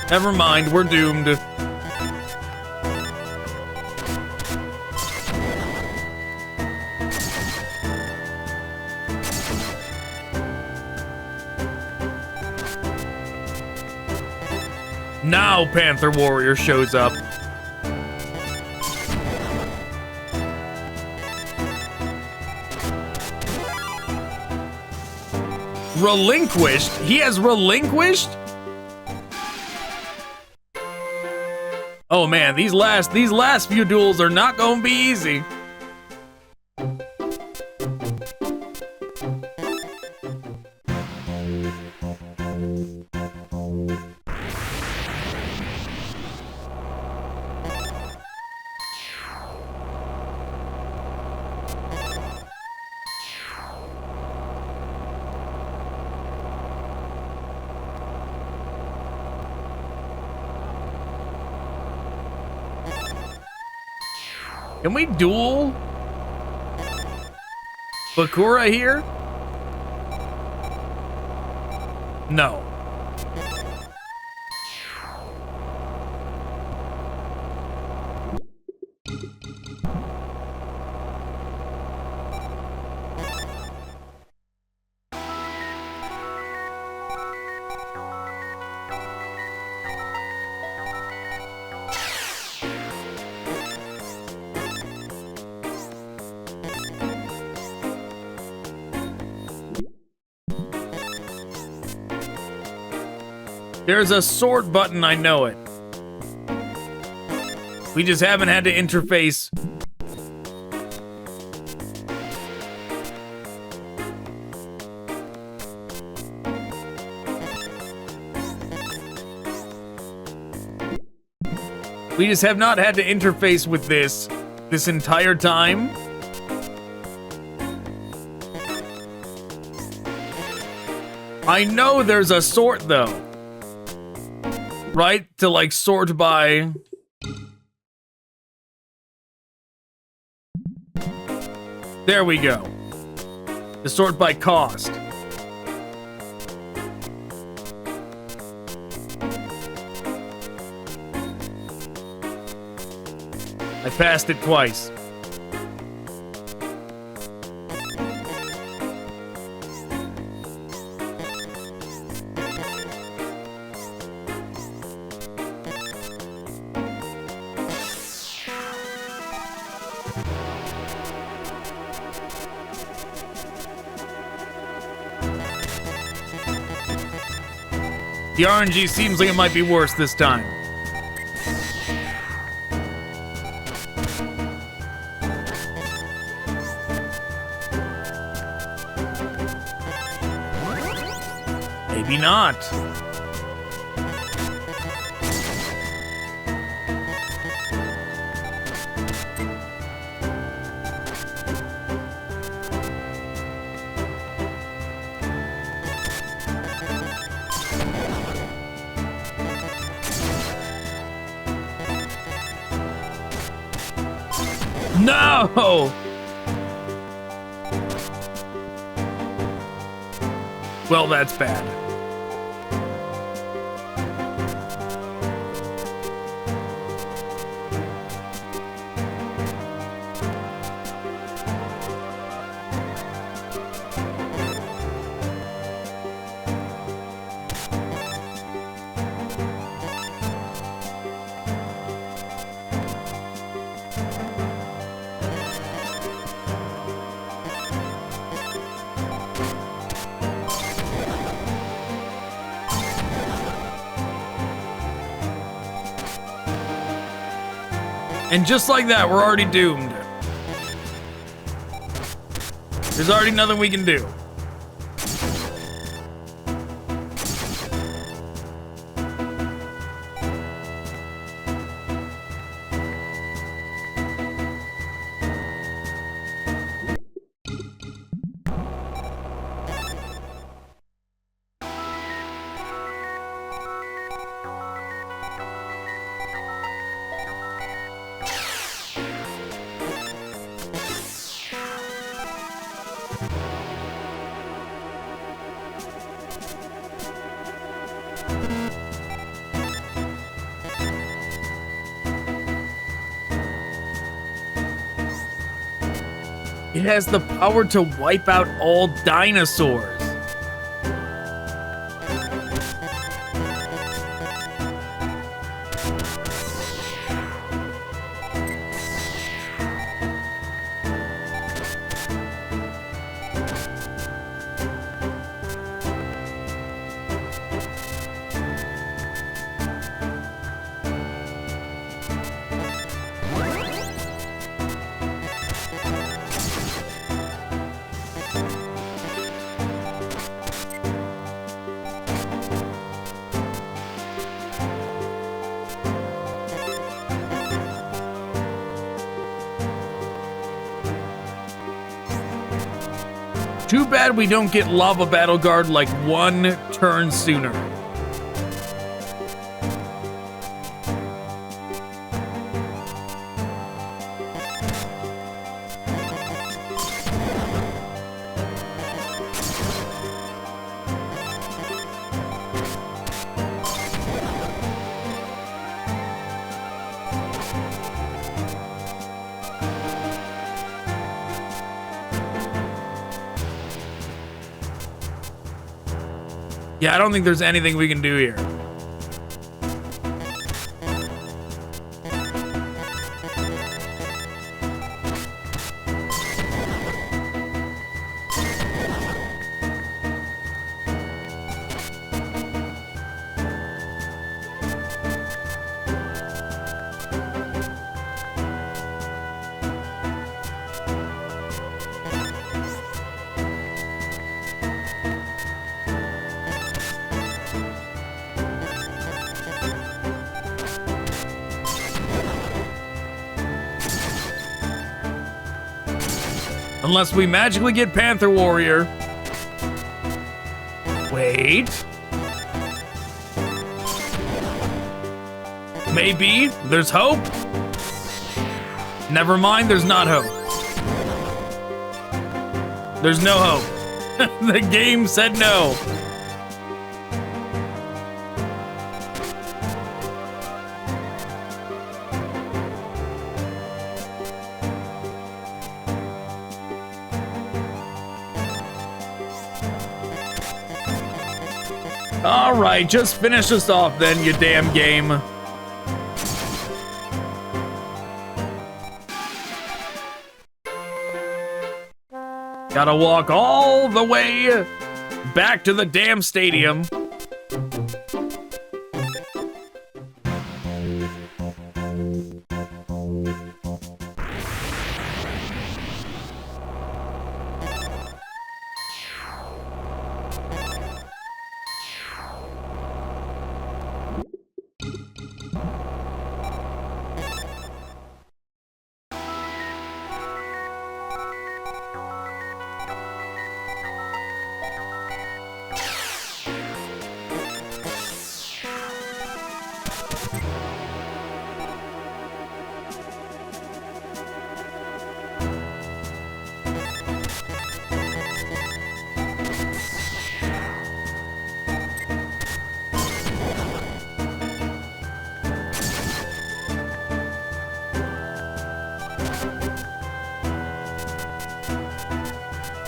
Never mind, we're doomed. Now Panther Warrior shows up. Relinquished? He has relinquished? Oh man, these last few duels are not gonna be easy. Can we duel Bakura here? No. There's a sort button, I know it. We just haven't had to interface. We just have not had to interface with this entire time. I know there's a sort though. Right? To like sort by... There we go. To sort by cost. I passed it twice. The RNG seems like it might be worse this time. Maybe not. No! Well, that's bad. And just like that, we're already doomed. There's already nothing we can do. It has the power to wipe out all dinosaurs. Too bad we don't get Lava Battle Guard like one turn sooner. Yeah, I don't think there's anything we can do here. Unless we magically get Panther Warrior. Wait. Maybe there's hope. Never mind, there's not hope. There's no hope. The game said no. All right, just finish us off then, you damn game. Gotta walk all the way back to the damn stadium.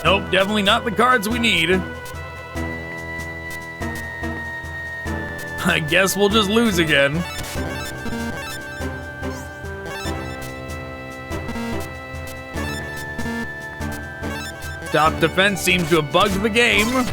Nope, definitely not the cards we need. I guess we'll just lose again. Stop defense seems to have bugged the game.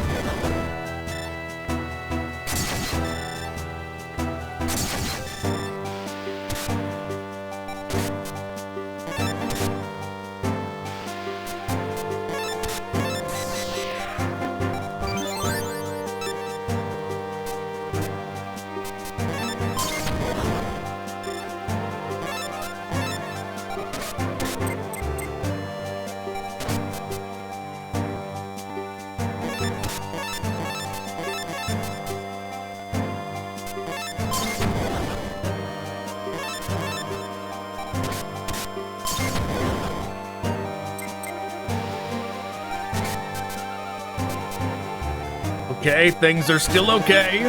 Okay, things are still okay.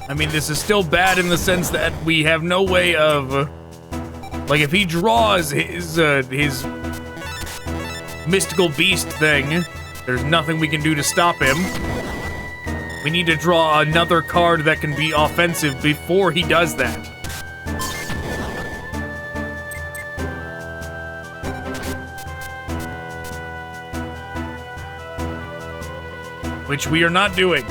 I mean, this is still bad in the sense that we have no way of Like, if he draws his mystical beast thing, there's nothing we can do to stop him. We need to draw another card that can be offensive before he does that. Which we are not doing.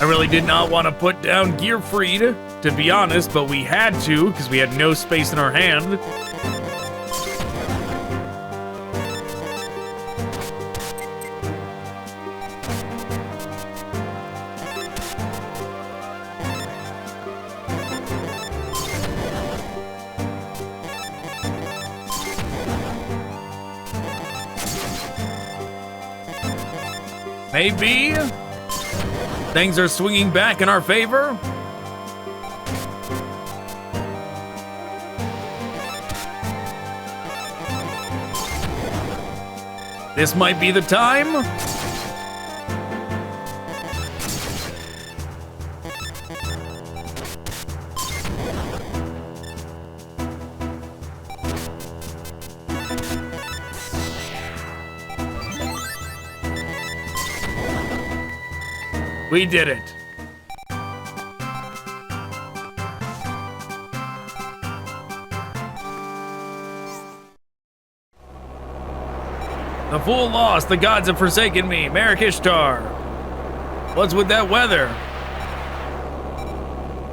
I really did not want to put down Gearfried, to be honest, but we had to, because we had no space in our hand. Maybe things are swinging back in our favor. This might be the time. We did it. The fool lost. The gods have forsaken me. Marik Ishtar. What's with that weather?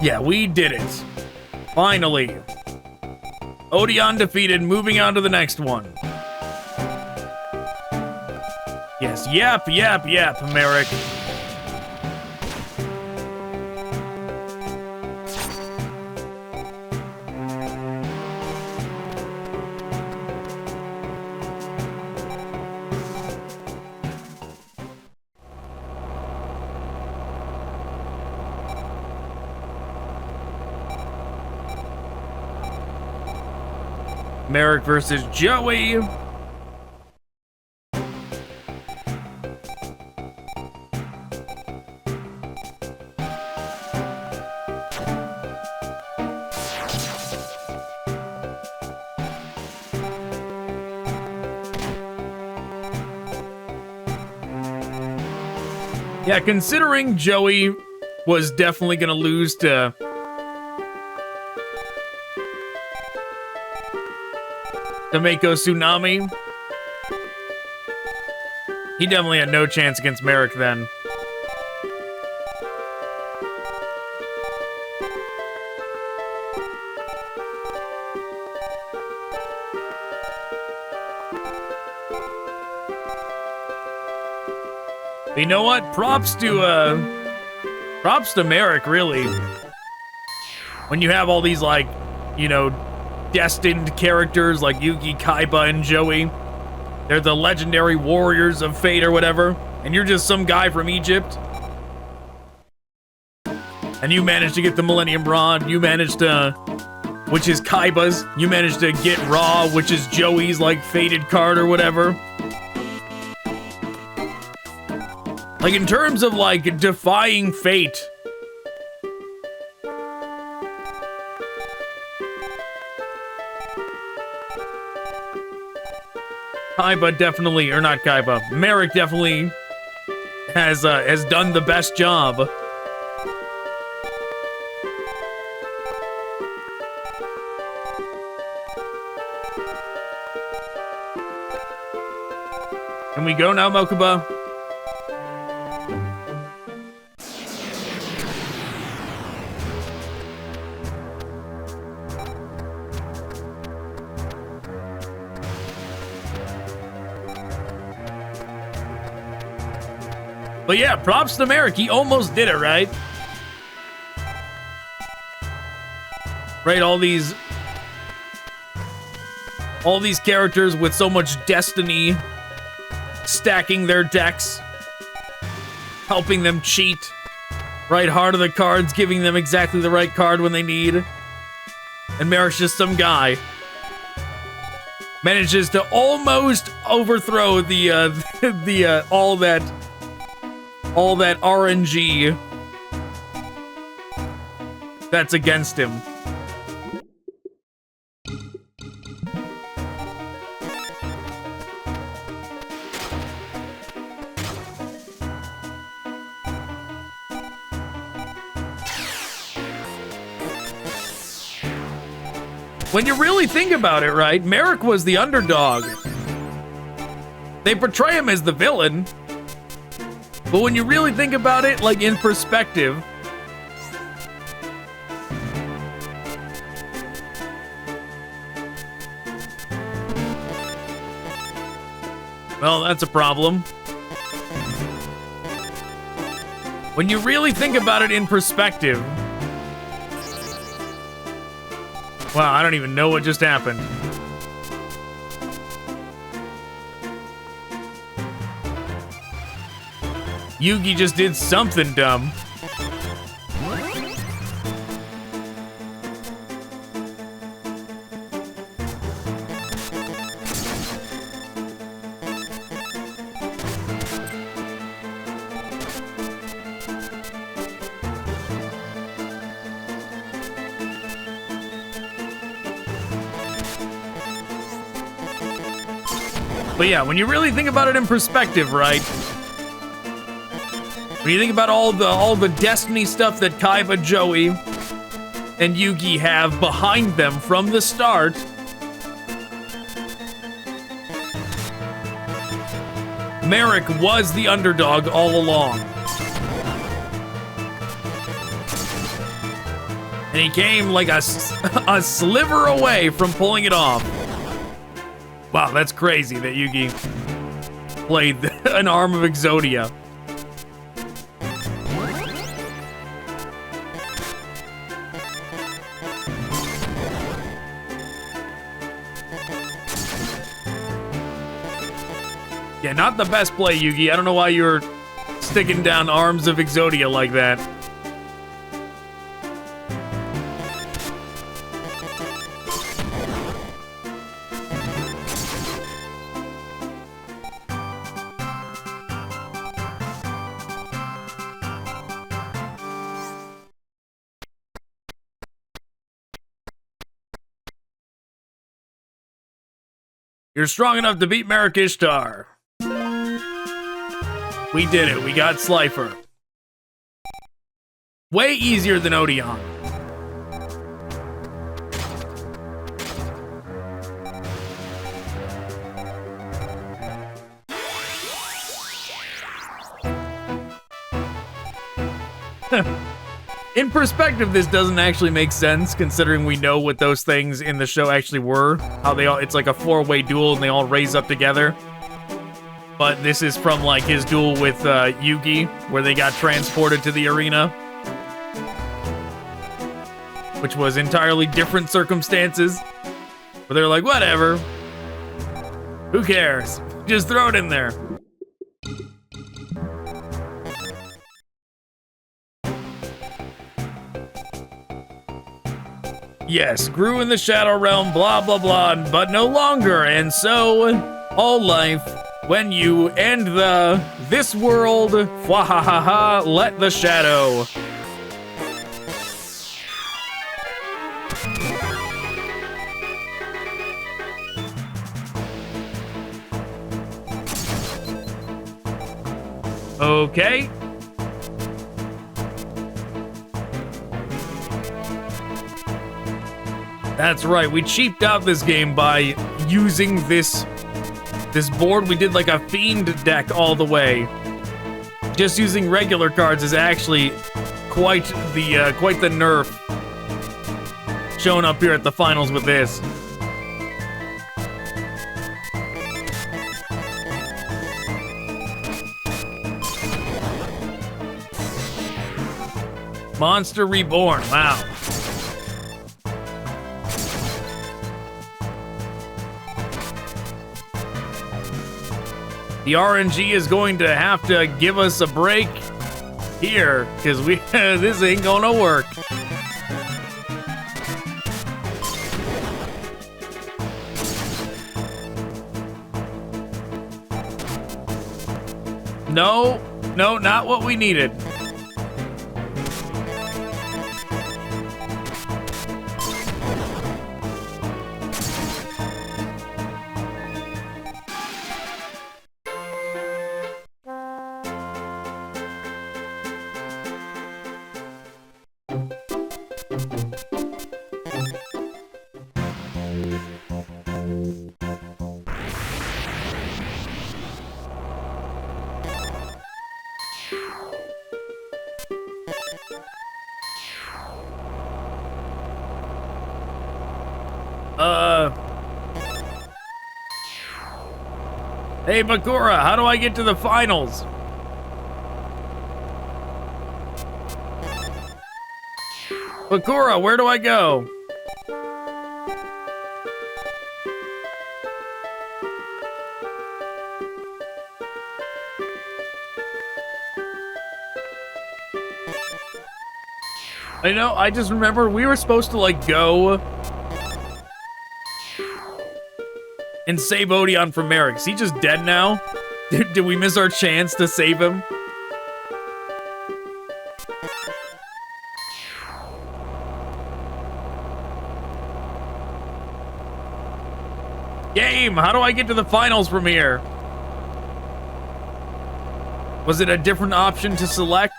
Yeah, we did it. Finally. Odion defeated. Moving on to the next one. Yes, yap, Marik. Marik versus Joey. Yeah, considering Joey was definitely gonna lose to Mako Tsunami, he definitely had no chance against Marik then. But you know what? Props to Marik, really. When you have all these, like, you know, destined characters like Yugi, Kaiba, and Joey. They're the legendary warriors of fate or whatever, and you're just some guy from Egypt. And you managed to get the Millennium Rod, you managed to, which is Kaiba's, you managed to get Ra, which is Joey's, like, fated card or whatever. Like, in terms of, like, defying fate, Kaiba definitely, or not Kaiba, Marik definitely has done the best job. Can we go now, Mokuba? But yeah, props to Marik. He almost did it, right? Right, all these characters with so much destiny stacking their decks, helping them cheat, Right heart of the cards, giving them exactly the right card when they need. And Marik's just some guy. Manages to almost overthrow the all that RNG that's against him. When you really think about it, right, Marik was the underdog. They portray him as the villain, but when you really think about it, like in perspective, well, that's a problem. When you really think about it in perspective, wow, I don't even know what just happened. Yugi just did something dumb. But yeah, when you really think about it in perspective, right? When you think about all the Destiny stuff that Kaiba, Joey, and Yugi have behind them from the start, Marik was the underdog all along. And he came like a sliver away from pulling it off. Wow, that's crazy that Yugi played an arm of Exodia. Yeah, not the best play, Yugi. I don't know why you're sticking down arms of Exodia like that. You're strong enough to beat Marik Ishtar. We did it. We got Slifer. Way easier than Odion. In perspective, this doesn't actually make sense, considering we know what those things in the show actually were. How they all, it's like a four-way duel and they all raise up together. But this is from like his duel with Yugi, where they got transported to the arena. Which was entirely different circumstances. Where they're like, whatever. Who cares? Just throw it in there. Yes, grew in the Shadow Realm, blah, blah, blah, but no longer. And so, all life, when you end this world, fwahahaha, let the shadow. Okay. That's right, we cheaped out this game by using this board. We did like a fiend deck all the way. Just using regular cards is actually quite the nerf. Showing up here at the finals with this. Monster Reborn, wow. The RNG is going to have to give us a break. here, because we this ain't gonna work. No, no, not what we needed. Hey, Bakura, how do I get to the finals? Bakura, where do I go? I know, I just remember we were supposed to, like, go and save Odion from Marik. Is he just dead now? Did we miss our chance to save him? Game, how do I get to the finals from here? Was it a different option to select?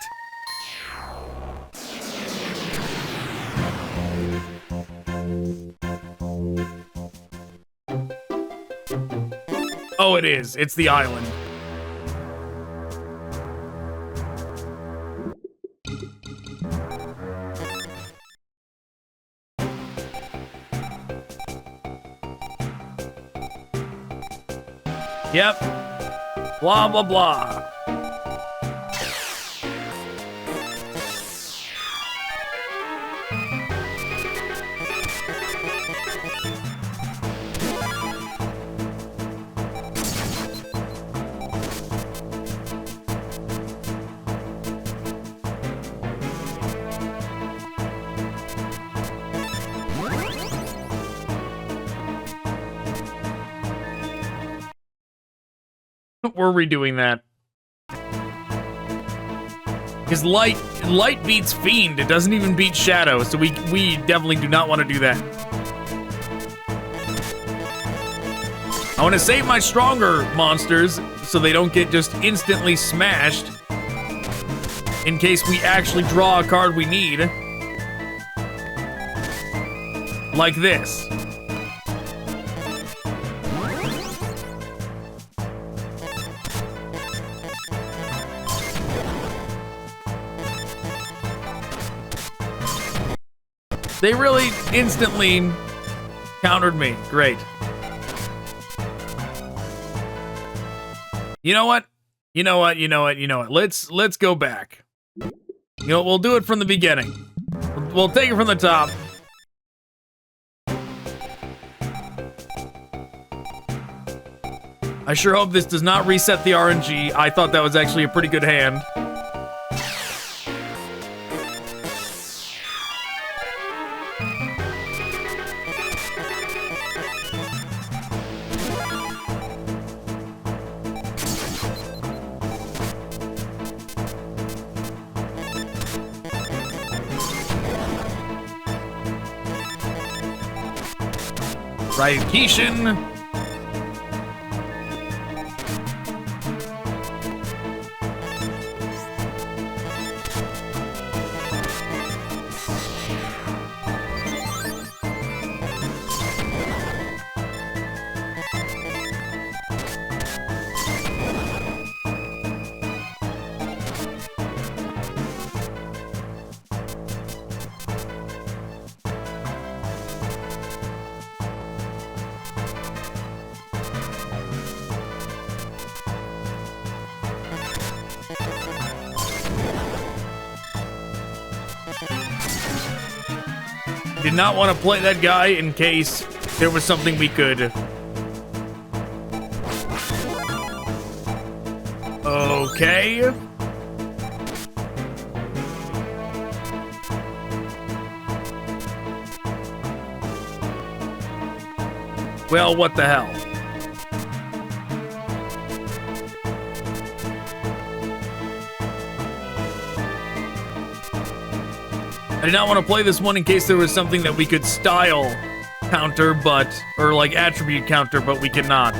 Oh, it is. It's the island. Yep. Blah, blah, blah. We're redoing that. Because light beats Fiend. It doesn't even beat Shadow, so we definitely do not want to do that. I want to save my stronger monsters so they don't get just instantly smashed in case we actually draw a card we need. Like this. They really instantly countered me. Great. You know what? You know what? You know what? You know what? Let's go back. You know what? We'll do it from the beginning. We'll take it from the top. I sure hope this does not reset the RNG. I thought that was actually a pretty good hand. Right, Kishin. Did not want to play that guy in case there was something we could. Okay. Well, what the hell? I did not want to play this one in case there was something that we could style counter, or like attribute counter, but we cannot.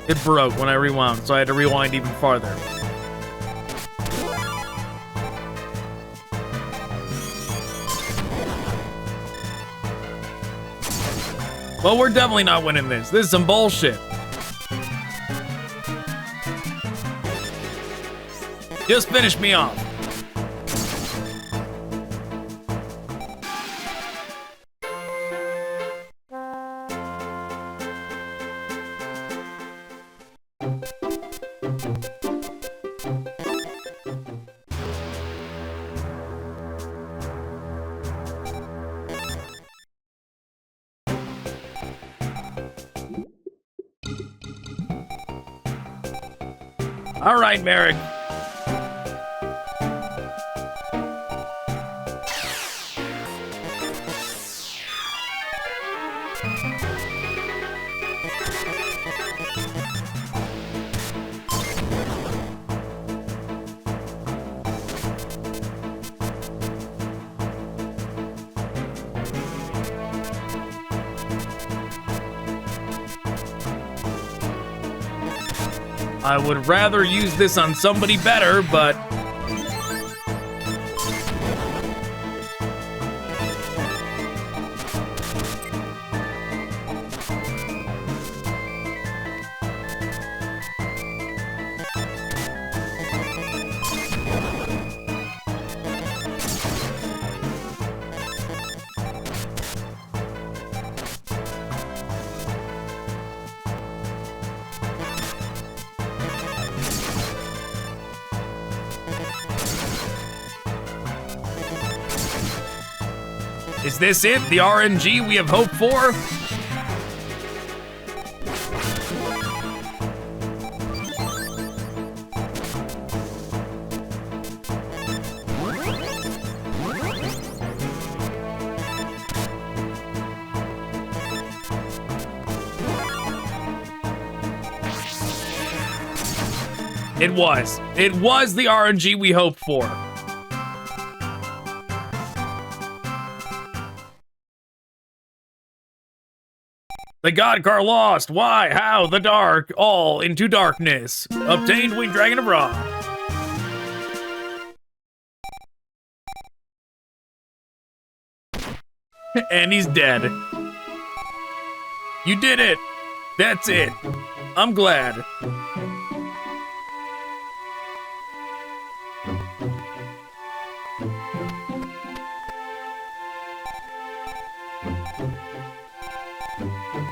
It broke when I rewound, so I had to rewind even farther. Well, we're definitely not winning this. This is some bullshit. Just finish me off. All right, Marik. I would rather use this on somebody better, but... Is this it? The RNG we have hoped for? It was. It was the RNG we hoped for. The God Car lost. Why? How? The dark. All into darkness. Obtained Winged Dragon of Ra. And he's dead. You did it. That's it. I'm glad.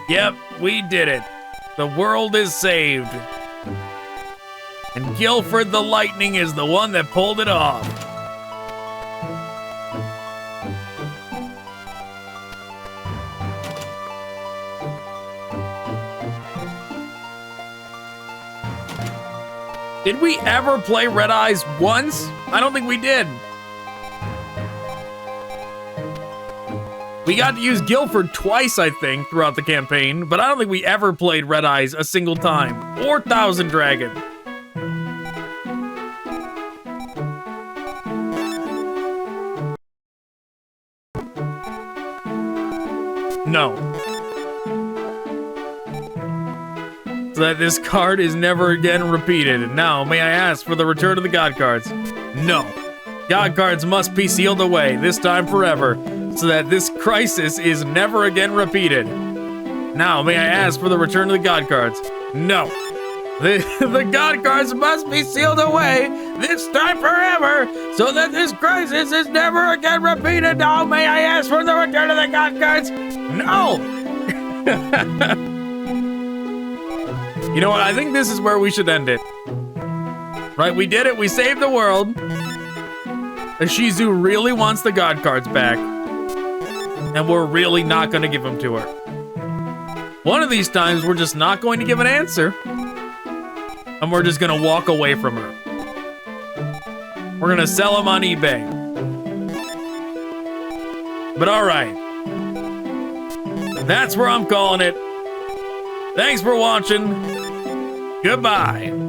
Yep, we did it. The world is saved. And Guilford the Lightning is the one that pulled it off. Did we ever play Red Eyes once? I don't think we did. We got to use Guilford twice, I think, throughout the campaign, but I don't think we ever played Red Eyes a single time. Or Thousand Dragon. No. So that this card is never again repeated. Now, may I ask for the return of the God cards? No. God cards must be sealed away, this time forever, so that this crisis is never again repeated. Now, may I ask for the return of the God cards? No. The God cards must be sealed away this time forever so that this crisis is never again repeated. Now may I ask for the return of the God cards? No! You know what? I think this is where we should end it. Right, we did it. We saved the world. Ishizu really wants the God cards back. And we're really not going to give them to her. One of these times, we're just not going to give an answer. And we're just going to walk away from her. We're going to sell them on eBay. But all right. That's where I'm calling it. Thanks for watching. Goodbye.